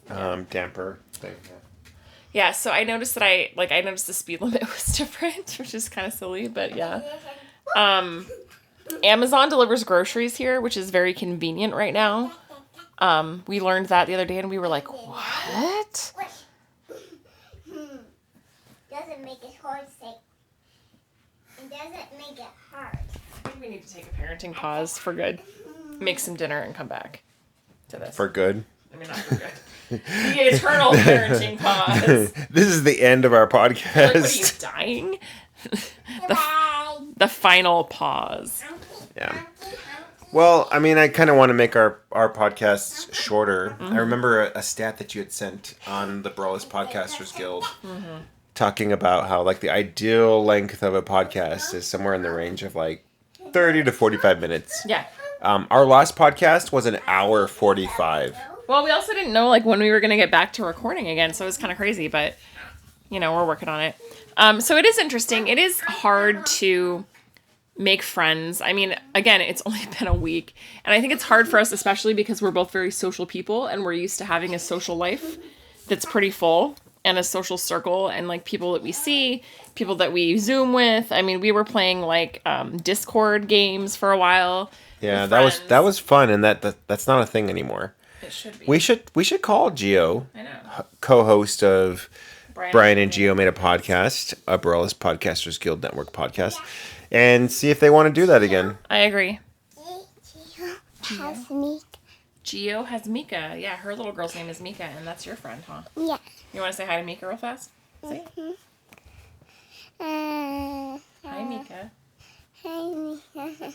damper thing. Yeah, so I noticed that I noticed the speed limit was different, which is kind of silly, but yeah. Amazon delivers groceries here, which is very convenient right now. We learned that the other day, and we were like, what? Doesn't make it hard to say. It doesn't make it hard. I think we need to take a parenting pause for good. Make some dinner and come back to this. For good? I mean, not for good. The eternal parenting pause. This is the end of our podcast. Like, what are you, dying? the final pause. Yeah. Well, I mean, I kind of want to make our podcasts shorter. Mm-hmm. I remember a stat that you had sent on the Brawlers Podcasters Guild talking about how, like, the ideal length of a podcast is somewhere in the range of, like, 30 to 45 minutes. Yeah. Our last podcast was an hour 45. Well, we also didn't know, like, when we were going to get back to recording again, so it was kind of crazy, but, you know, we're working on it. So it is interesting. It is hard to make friends. I mean, again, it's only been a week, and I think it's hard for us, especially because we're both very social people, and we're used to having a social life that's pretty full, and a social circle, and, like, people that we see, people that we Zoom with. I mean, we were playing, like, Discord games for a while. Yeah, that was fun, and that's not a thing anymore. It should be. We should call Gio, I know. co-host of Brian Brian and Gio Made a Podcast, a Brawlers Podcasters Guild Network podcast, and see if they want to do that again. I agree. Has Mika. Gio has Mika. Yeah, her little girl's name is Mika, and that's your friend, huh? Yeah. You want to say hi to Mika real fast? Say. Hi, Mika. Hi, Mika.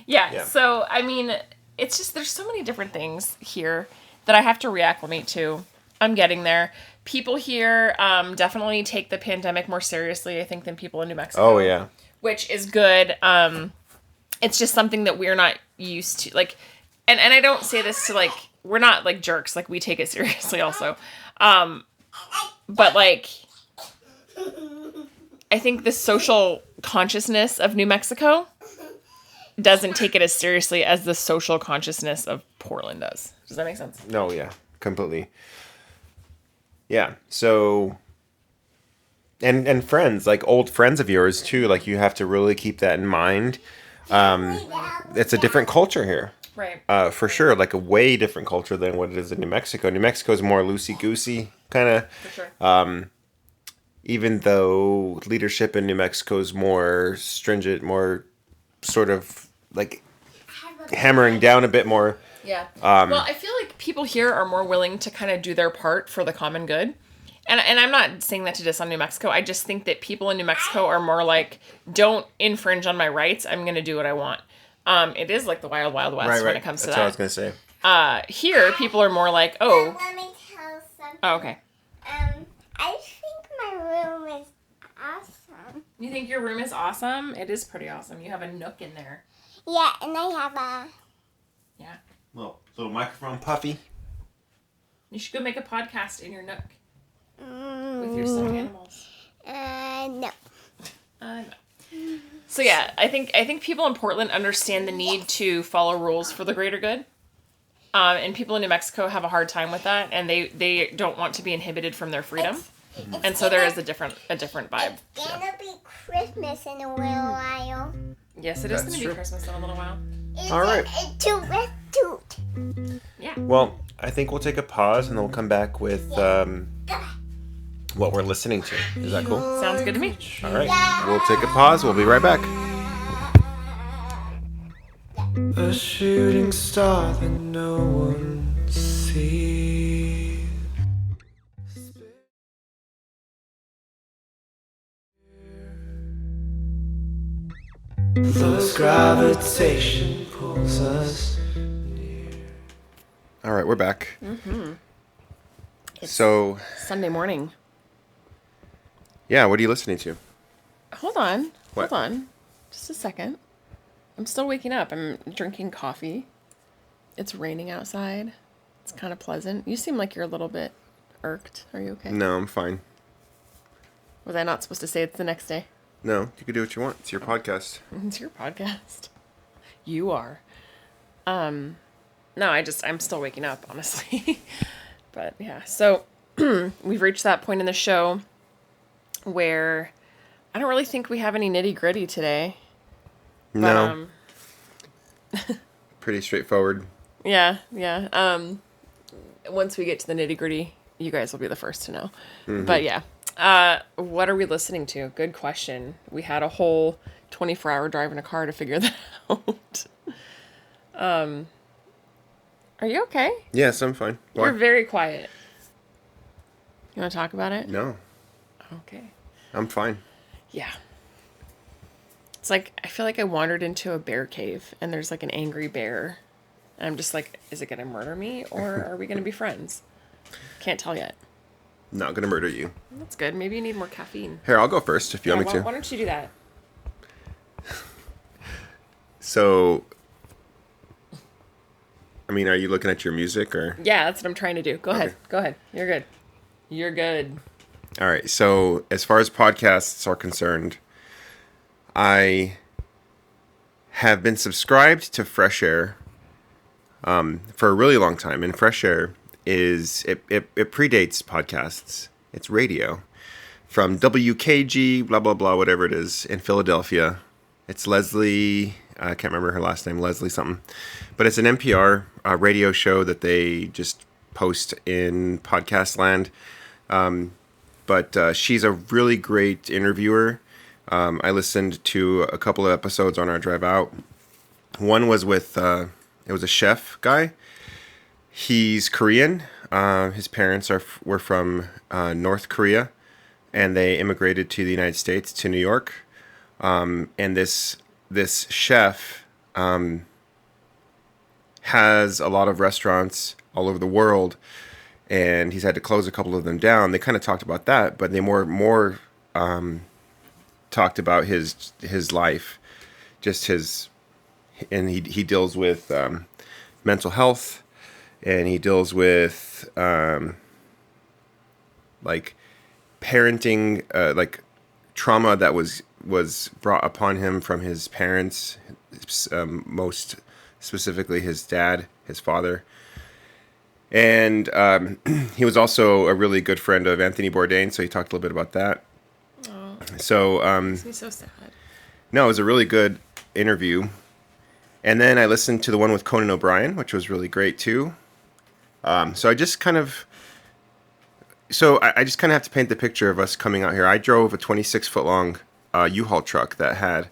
Yeah, so, I mean, it's just, there's so many different things here that I have to reacclimate to. I'm getting there. People here definitely take the pandemic more seriously, I think, than people in New Mexico. Oh, yeah. Which is good. It's just something that we're not used to. Like, and I don't say this to, like, we're not, like, jerks. Like, we take it seriously also. But, like, I think the social consciousness of New Mexico doesn't take it as seriously as the social consciousness of Portland does. Does that make sense? No, yeah, completely. Yeah, so, and friends, like old friends of yours too, like you have to really keep that in mind. It's a different culture here. Right. For sure, like a way different culture than what it is in New Mexico. New Mexico is more loosey-goosey, kind of. For sure. Even though leadership in New Mexico is more stringent, more sort of like hammering down a bit more. Yeah. Well, I feel like people here are more willing to kind of do their part for the common good. And I'm not saying that to diss on New Mexico. I just think that people in New Mexico are more like, don't infringe on my rights. I'm going to do what I want. It is like the wild, wild west when it comes to that. That's what I was going to say. Here, people are more like, oh. Let me tell something. Oh, okay. I think my room is awesome. You think your room is awesome? It is pretty awesome. You have a nook in there. Yeah, and I have a... Yeah. Little microphone puffy. You should go make a podcast in your nook with your stuffed animals. No. No. So yeah, I think people in Portland understand the need to follow rules for the greater good. And people in New Mexico have a hard time with that, and they don't want to be inhibited from their freedom. And so there is a different vibe. It's gonna be Christmas in a little while. Yes, it is That's going to true. be Christmas in a little while. All right. Yeah. Well, I think we'll take a pause and then we'll come back with what we're listening to. Is that cool? Sounds good to me. All right. We'll take a pause. We'll be right back. A shooting star that no one sees. Thus gravitation pulls us. All right, we're back. Mm-hmm. So, Sunday morning. yeah, what are you listening to? Hold on. What? Hold on. Just a second. I'm still waking up. I'm drinking coffee. It's raining outside. It's kind of pleasant. You seem like you're a little bit irked. Are you okay? No, I'm fine. Was I not supposed to say it's the next day? No, you can do what you want. It's your podcast. It's your podcast. You are. No, I'm still waking up, honestly. But yeah, so we've reached that point in the show where I don't really think we have any nitty gritty today. No. Pretty straightforward. Yeah. Once we get to the nitty gritty, you guys will be the first to know. Mm-hmm. But yeah. What are we listening to? Good question. We had a whole 24-hour drive in a car to figure that out. Are you okay? Yes, I'm fine. Why? You're very quiet. You want to talk about it? No, Okay. I'm fine. Yeah. It's like, I feel like I wandered into a bear cave and there's like an angry bear. And I'm just like, is it going to murder me or are we going to be friends? Can't tell yet. Not gonna murder you. That's good. Maybe you need more caffeine. Here, I'll go first if you want me to. Why don't you do that? So, I mean, are you looking at your music or? Yeah, that's what I'm trying to do. Go ahead. Okay. Go ahead. You're good. You're good. All right. So, as far as podcasts are concerned, I have been subscribed to Fresh Air for a really long time, and Fresh Air is it predates podcasts. It's radio from WKG, blah blah blah, whatever it is, in Philadelphia. It's Leslie. I can't remember her last name, Leslie something, but it's an NPR radio show that they just post in podcast land. But she's a really great interviewer. I listened to a couple of episodes on our drive out. One was with it was a chef guy. He's Korean. His parents were from North Korea, and they immigrated to the United States, to New York. And this chef has a lot of restaurants all over the world, and he's had to close a couple of them down. They kind of talked about that, but they more talked about his life, just his, and he deals with mental health. And he deals with like parenting, like trauma that was brought upon him from his parents, most specifically his dad, his father. And he was also a really good friend of Anthony Bourdain, so he talked a little bit about that. Oh, So makes me so sad. no, it was a really good interview. And then I listened to the one with Conan O'Brien, which was really great too. So I just kind of have to paint the picture of us coming out here. I drove a 26-foot long U-Haul truck that had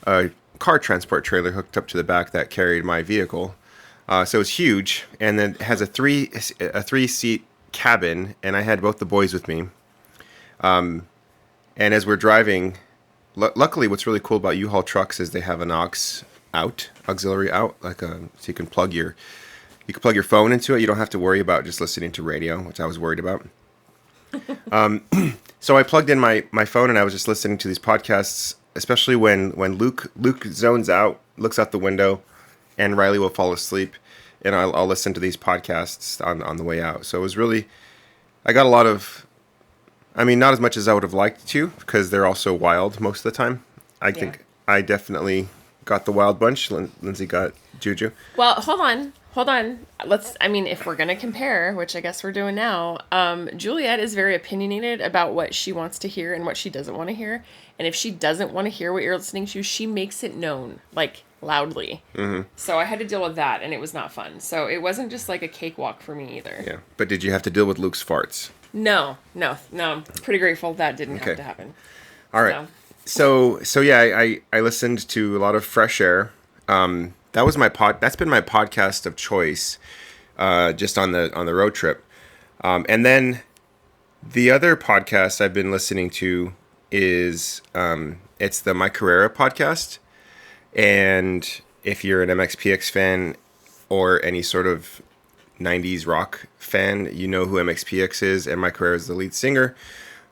a car transport trailer hooked up to the back that carried my vehicle. So it was huge, and then it has a three-seat cabin, and I had both the boys with me. And as we're driving, luckily, what's really cool about U-Haul trucks is they have an auxiliary out, so you can plug your phone into it. You don't have to worry about just listening to radio, which I was worried about. So I plugged in my phone and I was just listening to these podcasts, especially when Luke zones out, looks out the window, and Riley will fall asleep, and I'll listen to these podcasts on the way out. So it was really, I got a lot of, I mean, not as much as I would have liked to, because they're all so wild most of the time. I think I definitely got the wild bunch. Lindsay got Juju. Well, hold on. If we're going to compare, which I guess we're doing now, Juliet is very opinionated about what she wants to hear and what she doesn't want to hear. And if she doesn't want to hear what you're listening to, she makes it known, like, loudly. Mm-hmm. So I had to deal with that, and it was not fun. So it wasn't just like a cakewalk for me either. Yeah. But did you have to deal with Luke's farts? No. I'm pretty grateful that didn't have to happen. All right. So yeah, I listened to a lot of Fresh Air. That was that's been my podcast of choice, just on the road trip. And then the other podcast I've been listening to is, it's the My Carrera podcast. And if you're an MXPX fan or any sort of 90s rock fan, you know who MXPX is, and Mike Carrera is the lead singer.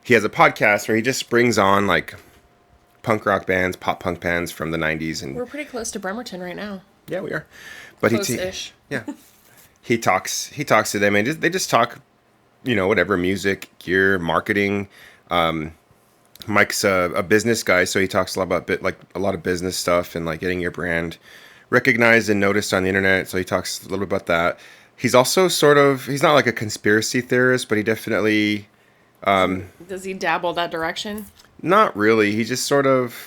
He has a podcast where he just brings on like punk rock bands, pop punk bands from the 90s, and we're pretty close to Bremerton right now. Yeah, we are. But close-ish. He talks to them, and they just talk, whatever, music, gear, marketing. Mike's a business guy, so he talks a lot about a lot of business stuff and like getting your brand recognized and noticed on the internet. So he talks a little bit about that. He's also he's not like a conspiracy theorist, but he definitely... Does he dabble that direction? Not really. He just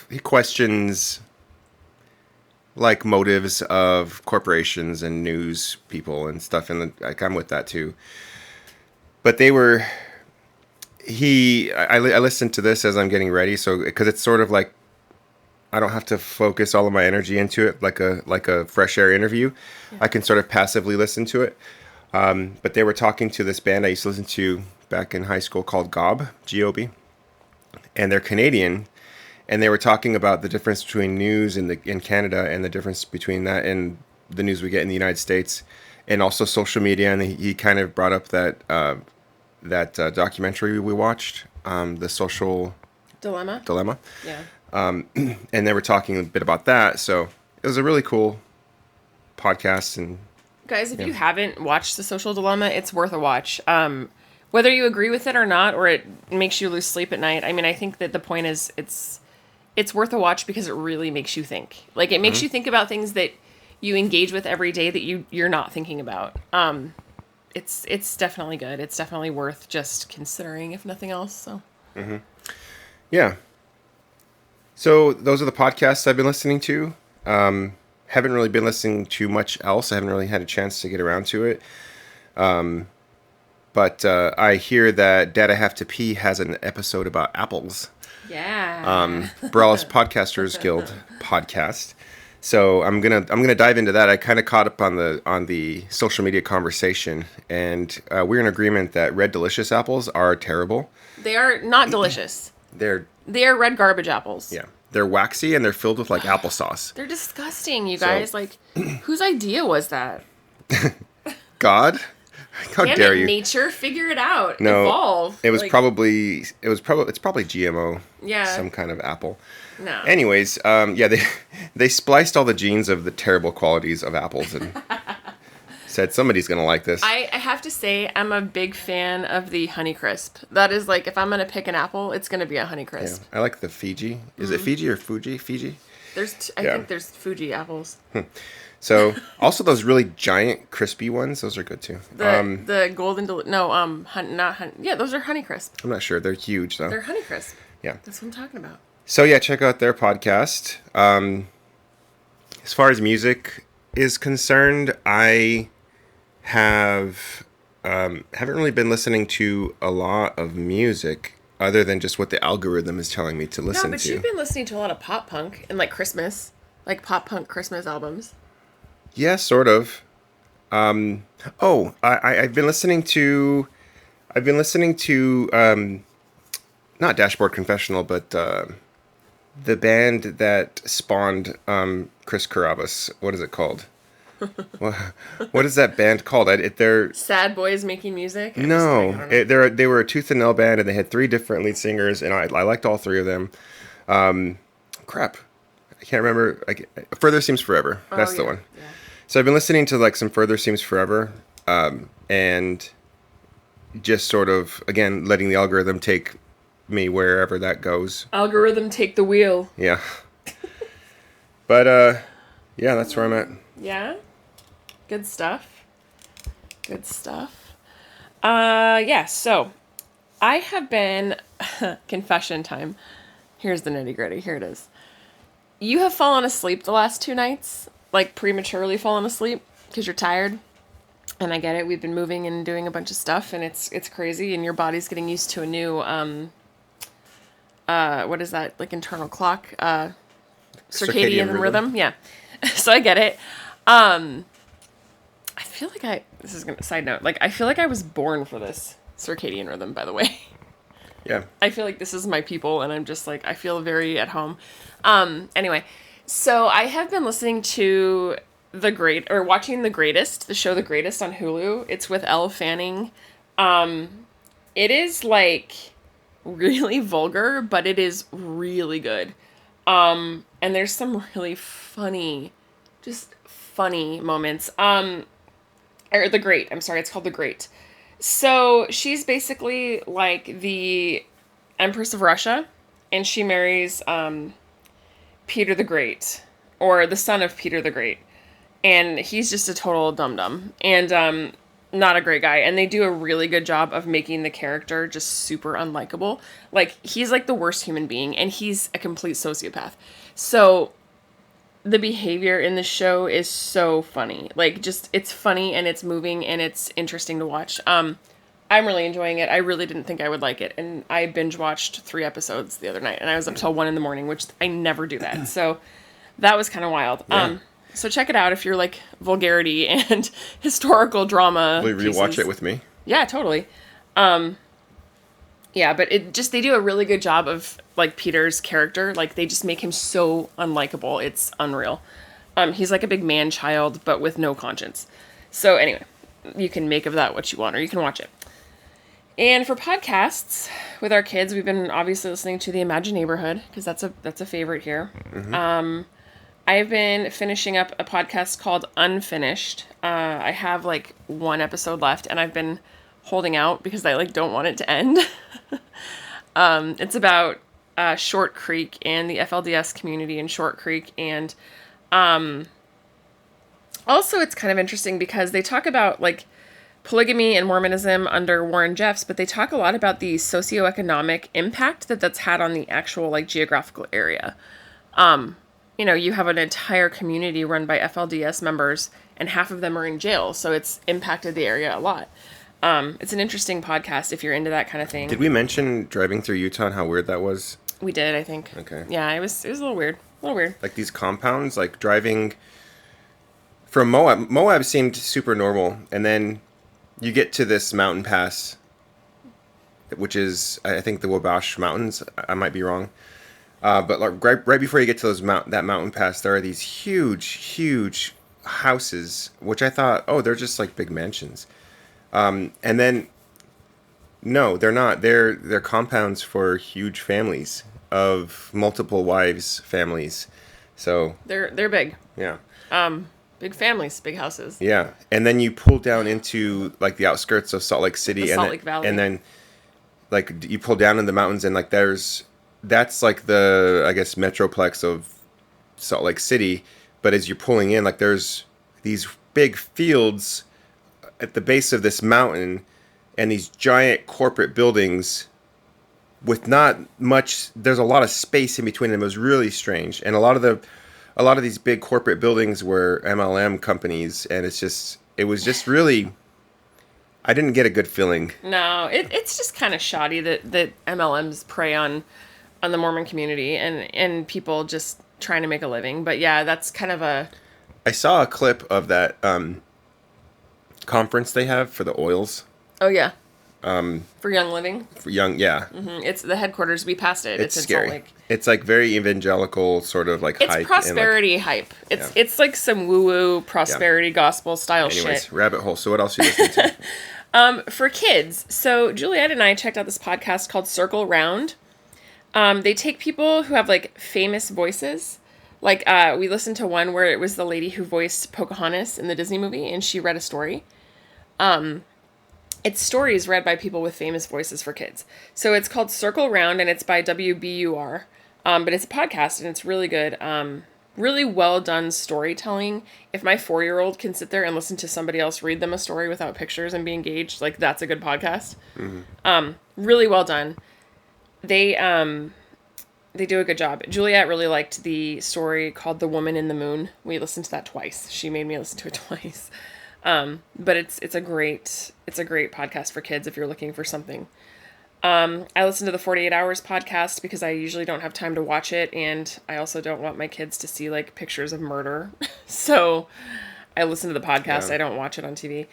he questions like motives of corporations and news people and stuff. And like, I'm with that too. But I listened to this as I'm getting ready. So, because it's sort of like, I don't have to focus all of my energy into it like a Fresh Air interview. Yeah. I can sort of passively listen to it. But they were talking to this band I used to listen to back in high school called Gob, G-O-B. And they're Canadian. And they were talking about the difference between news in Canada and the difference between that and the news we get in the United States. And also social media. And he kind of brought up that documentary we watched, The Social Dilemma. Yeah. And they were talking a bit about that. So it was a really cool podcast. And guys, if you haven't watched The Social Dilemma, it's worth a watch. Whether you agree with it or not, or it makes you lose sleep at night. I mean, I think that the point is it's worth a watch because it really makes you think. Like, it makes you think about things that you engage with every day that you're not thinking about. It's definitely good. It's definitely worth just considering, if nothing else. So. Mm-hmm. Yeah. So those are the podcasts I've been listening to. Haven't really been listening to much else. I haven't really had a chance to get around to it. But I hear that Dad, I Have to Pee has an episode about apples. Yeah. Brawl's Podcasters Guild podcast. So I'm gonna dive into that. I kind of caught up on the social media conversation, and we're in agreement that Red Delicious apples are terrible. They are not delicious. They are red garbage apples. Yeah, they're waxy and they're filled with like applesauce. They're disgusting, you guys. Like, whose idea was that? God, how Damn dare it, you? Nature, figure it out. No, evolve. It's probably GMO. Yeah, some kind of apple. No. Anyways, they spliced all the genes of the terrible qualities of apples and said somebody's gonna like this. I have to say I'm a big fan of the Honeycrisp. That is like, if I'm gonna pick an apple, it's gonna be a Honeycrisp. Yeah, I like the Fiji. Is it Fiji or Fuji? Fiji. I think there's Fuji apples. So also those really giant crispy ones, those are good too. The golden yeah, those are Honeycrisp. I'm not sure. They're huge though. They're Honeycrisp. Yeah. That's what I'm talking about. So yeah, check out their podcast. As far as music is concerned, I haven't really been listening to a lot of music other than just what the algorithm is telling me to listen to. No, but you've been listening to a lot of pop punk and like Christmas, like pop punk Christmas albums. Yeah, sort of. I've been listening to not Dashboard Confessional, but the band that spawned Chris Carabas. What is it called? What is that band called? They're Sad boys making music. no, they were a tooth and nail band, and they had 3 different lead singers, and I liked all 3 of them. Crap, I can't remember. Further Seems Forever. That's the one. Yeah. So I've been listening to like some Further Seems Forever, and just sort of again letting the algorithm take me wherever that goes. Algorithm take the wheel. Yeah. But yeah, that's where I'm at. Yeah. Good stuff. Good stuff. Yeah, so I have been confession time. Here's the nitty-gritty. Here it is. You have fallen asleep the last 2 nights, like prematurely fallen asleep because you're tired. And I get it. We've been moving and doing a bunch of stuff, and it's crazy, and your body's getting used to a new what is that? Like internal clock, circadian rhythm. Yeah. So I get it. I feel like this is gonna side note, like I feel like I was born for this circadian rhythm, by the way. Yeah. I feel like this is my people, and I'm just like, I feel very at home. Anyway, so I have been listening to watching The Greatest, the show The Greatest on Hulu. It's with Elle Fanning. It is like really vulgar, but it is really good. And there's some really funny moments. Or The Great. I'm sorry, it's called The Great. So she's basically like the Empress of Russia, and she marries Peter the Great, or the son of Peter the Great. And he's just a total dum-dum, and not a great guy. And they do a really good job of making the character just super unlikable. Like, he's like the worst human being, and he's a complete sociopath. So the behavior in the show is so funny. Like, just, it's funny, and it's moving, and it's interesting to watch. I'm really enjoying it. I really didn't think I would like it. And I binge watched 3 episodes the other night, and I was up till 1 a.m, which I never do that. So that was kind of wild. Yeah. So check it out if you're like vulgarity and historical drama. Will you rewatch it with me? Yeah, totally. Yeah, but they do a really good job of like Peter's character. Like, they just make him so unlikable. It's unreal. He's like a big man child, but with no conscience. So anyway, you can make of that what you want, or you can watch it. And for podcasts with our kids, we've been obviously listening to The Imagine Neighborhood, because that's a favorite here. Mm-hmm. I've been finishing up a podcast called Unfinished. I have like 1 episode left, and I've been holding out because I like don't want it to end. It's about Short Creek and the FLDS community in Short Creek, and also it's kind of interesting because they talk about like polygamy and Mormonism under Warren Jeffs, but they talk a lot about the socioeconomic impact that's had on the actual like geographical area. You have an entire community run by FLDS members, and half of them are in jail, so it's impacted the area a lot. It's an interesting podcast if you're into that kind of thing. Did we mention driving through Utah and how weird that was? We did, I think. Okay. Yeah, it was a little weird. Like these compounds, like driving from Moab. Moab seemed super normal, and then you get to this mountain pass, which is, I think, the Wabash Mountains. I might be wrong. But like right before you get to that mountain pass, there are these huge houses, which I thought, oh, they're just like big mansions. And then, no, they're not. They're compounds for huge families of multiple wives families. So they're big. Yeah. Big families, big houses. Yeah, and then you pull down into like the outskirts of Salt Lake City, Salt Lake Valley, and then like you pull down in the mountains, and like that's like the, I guess, metroplex of Salt Lake City. But as you're pulling in, like there's these big fields at the base of this mountain, and these giant corporate buildings with not much. There's a lot of space in between them. It was really strange, and a lot of these big corporate buildings were MLM companies, and it was just really. I didn't get a good feeling. No, it's just kind of shoddy that MLMs prey on the Mormon community and people just trying to make a living. But yeah, that's kind of a... I saw a clip of that conference they have for the oils. Oh, yeah. For Young Living. For young, yeah. It's the headquarters. We passed it. It's in scary. Salt Lake. It's like very evangelical, sort of like It's hype. prosperity hype. It's like some woo-woo prosperity gospel style Anyways, shit. rabbit hole. So what else are you listening to? For kids, so Juliet and I checked out this podcast called Circle Round. They take people who have like famous voices. Like we listened to one where it was the lady who voiced Pocahontas in the Disney movie, and she read a story. It's stories read by people with famous voices for kids. So it's called Circle Round, and it's by WBUR. But it's a podcast, and it's really good. Really well done storytelling. If my 4-year-old can sit there and listen to somebody else read them a story without pictures and be engaged, like that's a good podcast. Really well done. They do a good job. Juliet really liked the story called The Woman in the Moon. We listened to that twice. She made me listen to it twice. But it's a great podcast for kids if you're looking for something. I listen to the 48 Hours podcast because I usually don't have time to watch it, and I also don't want my kids to see like pictures of murder. So I listen to the podcast. I don't watch it on TV.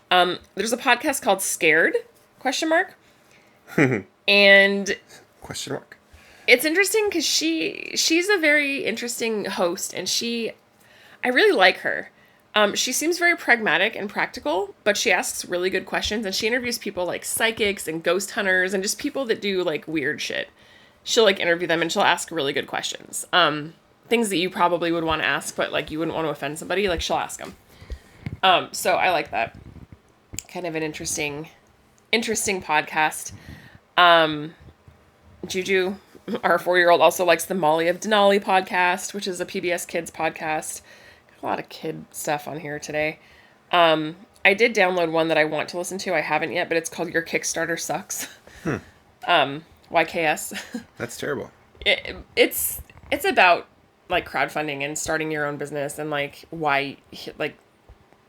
There's a podcast called Scared? ? And Question mark. it's interesting because she's a very interesting host, and I really like her. She seems very pragmatic and practical, but she asks really good questions, and she interviews people like psychics and ghost hunters and just people that do like weird shit. She'll like interview them, and she'll ask really good questions. Things that you probably would want to ask, but like you wouldn't want to offend somebody, like she'll ask them. So I like that. Kind of an interesting podcast. Juju, our 4-year-old, also likes the Molly of Denali podcast, which is a PBS Kids podcast. A lot of kid stuff on here today. I did download one that I want to listen to. I haven't yet, but it's called Your Kickstarter Sucks. YKS. That's terrible. It's about like crowdfunding and starting your own business and like why, like,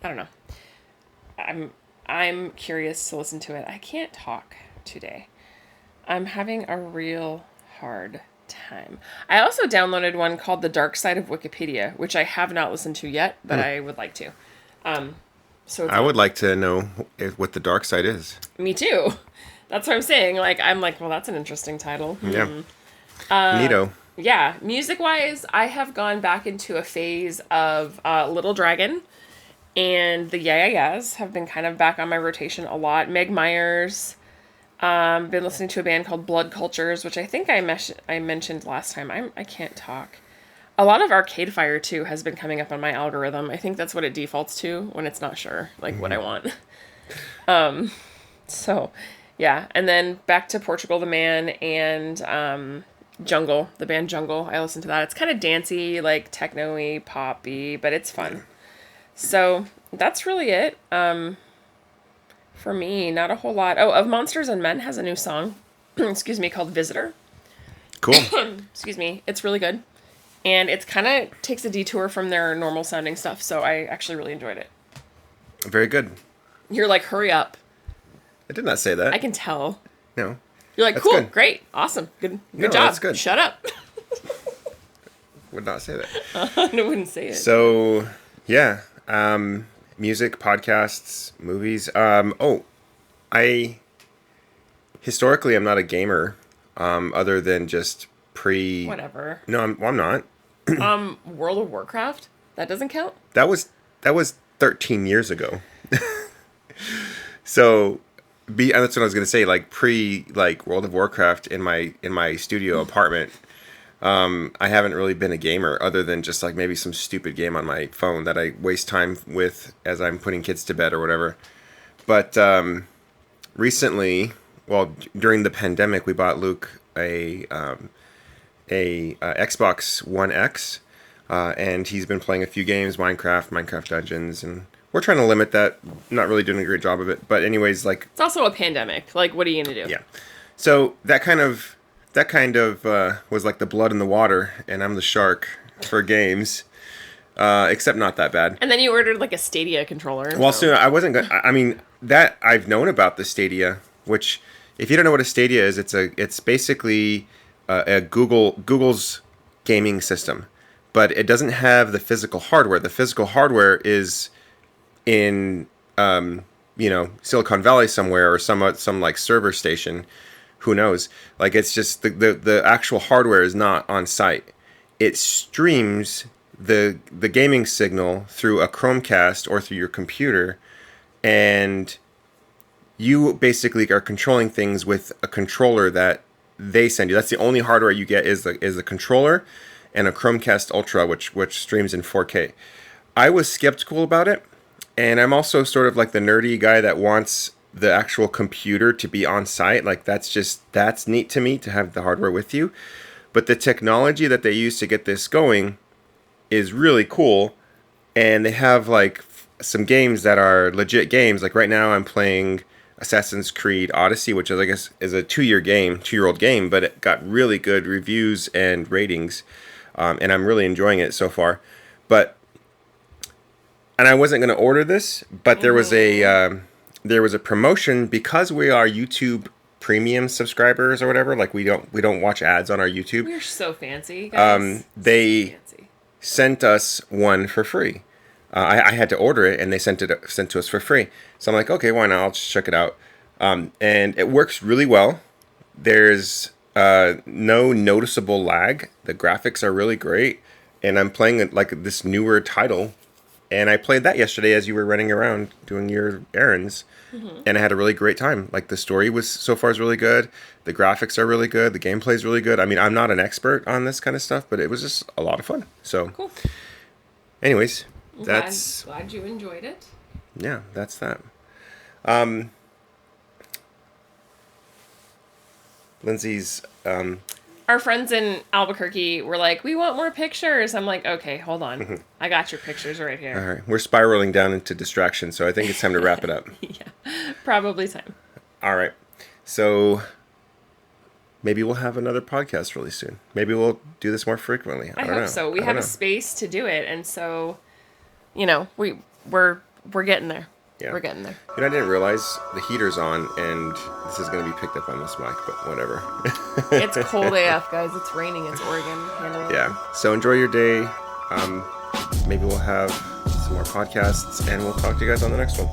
I don't know. I'm curious to listen to it. I can't talk today. I'm having a real hard time. I also downloaded one called The Dark Side of Wikipedia, which I have not listened to yet, but I would like to. I would like to know what the dark side is. Me too. That's what I'm saying. Like, I'm like, well, that's an interesting title. Yeah. Neato. Yeah. Music-wise, I have gone back into a phase of Little Dragon, and the Yeah Yeah Yeahs have been kind of back on my rotation a lot. Meg Myers. Been listening to a band called Blood Cultures, which I think I mentioned last time. I can't talk. A lot of Arcade Fire too has been coming up on my algorithm. I think that's what it defaults to when it's not sure like what I want. So yeah, and then back to Portugal the Man and Jungle, the band Jungle. I listen to that. It's kind of dancey, like techno-y, poppy, but it's fun. So that's really it. For me, not a whole lot. Oh, Of Monsters and Men has a new song, excuse me, called Visitor. Cool. Excuse me. It's really good. And it's kind of takes a detour from their normal sounding stuff, so I actually really enjoyed it. Very good. You're like, hurry up. I did not say that. I can tell. No. You're like, That's cool, good. great, awesome, good job. That's good. Shut up. Would not say that. I wouldn't say it. So, yeah. Music, podcasts, movies. Historically, I'm not a gamer, other than just Whatever. No, I'm not. World of Warcraft? That doesn't count? That was 13 years ago. So, that's what I was gonna say. Like like World of Warcraft in my studio apartment. I haven't really been a gamer other than just like maybe some stupid game on my phone that I waste time with as I'm putting kids to bed or whatever. But recently, during the pandemic, we bought Luke a Xbox One X, and he's been playing a few games, Minecraft Dungeons, and we're trying to limit that. Not really doing a great job of it, but anyways, like It's also a pandemic. Like, what are you gonna do? yeah. So that kind of was like the blood in the water, and I'm the shark for games. Except not that bad. And then you ordered like a Stadia controller. Well, soon I wasn't going. I mean, that I've known about the Stadia, which if you don't know what a Stadia is, it's basically a Google's gaming system, but it doesn't have the physical hardware. The physical hardware is in Silicon Valley somewhere or some like server station. Who knows? Like, it's just the actual hardware is not on site. It streams the gaming signal through a Chromecast or through your computer, and you basically are controlling things with a controller that they send you. That's the only hardware you get is the controller and a Chromecast Ultra, which streams in 4K. I was skeptical about it, and I'm also sort of like the nerdy guy that wants the actual computer to be on site. Like, that's neat to me to have the hardware with you. But the technology that they use to get this going is really cool, and they have like some games that are legit games. Like right now I'm playing Assassin's Creed Odyssey, which is, I guess, is a 2-year-old game, but it got really good reviews and ratings, and I'm really enjoying it so far. And I wasn't going to order this, but there was a promotion because we are YouTube Premium subscribers or whatever. Like, we don't watch ads on our YouTube. We're so fancy, guys. They so fancy. Sent us one for free. I had to order it, and they sent to us for free. So I'm like, okay, why not? I'll just check it out. And it works really well. There's no noticeable lag. The graphics are really great, and I'm playing like this newer title. And I played that yesterday as you were running around doing your errands, and I had a really great time. Like, the story so far is really good. The graphics are really good. The gameplay is really good. I mean, I'm not an expert on this kind of stuff, but it was just a lot of fun. So, cool. Anyways, Glad you enjoyed it. Yeah, that's that. Lindsay's our friends in Albuquerque were like, we want more pictures. I'm like, okay, hold on. I got your pictures right here. All right. We're spiraling down into distraction, so I think it's time to wrap it up. Yeah, probably time. All right. So maybe we'll have another podcast really soon. Maybe we'll do this more frequently. I don't know. Hope so. We have a space to do it, and so, we're getting there. Yeah. We're getting there. I didn't realize the heater's on, and this is going to be picked up on this mic, but whatever. It's cold AF, guys. It's raining. It's Oregon. Handle it. Yeah. So enjoy your day. Maybe we'll have some more podcasts, and we'll talk to you guys on the next one.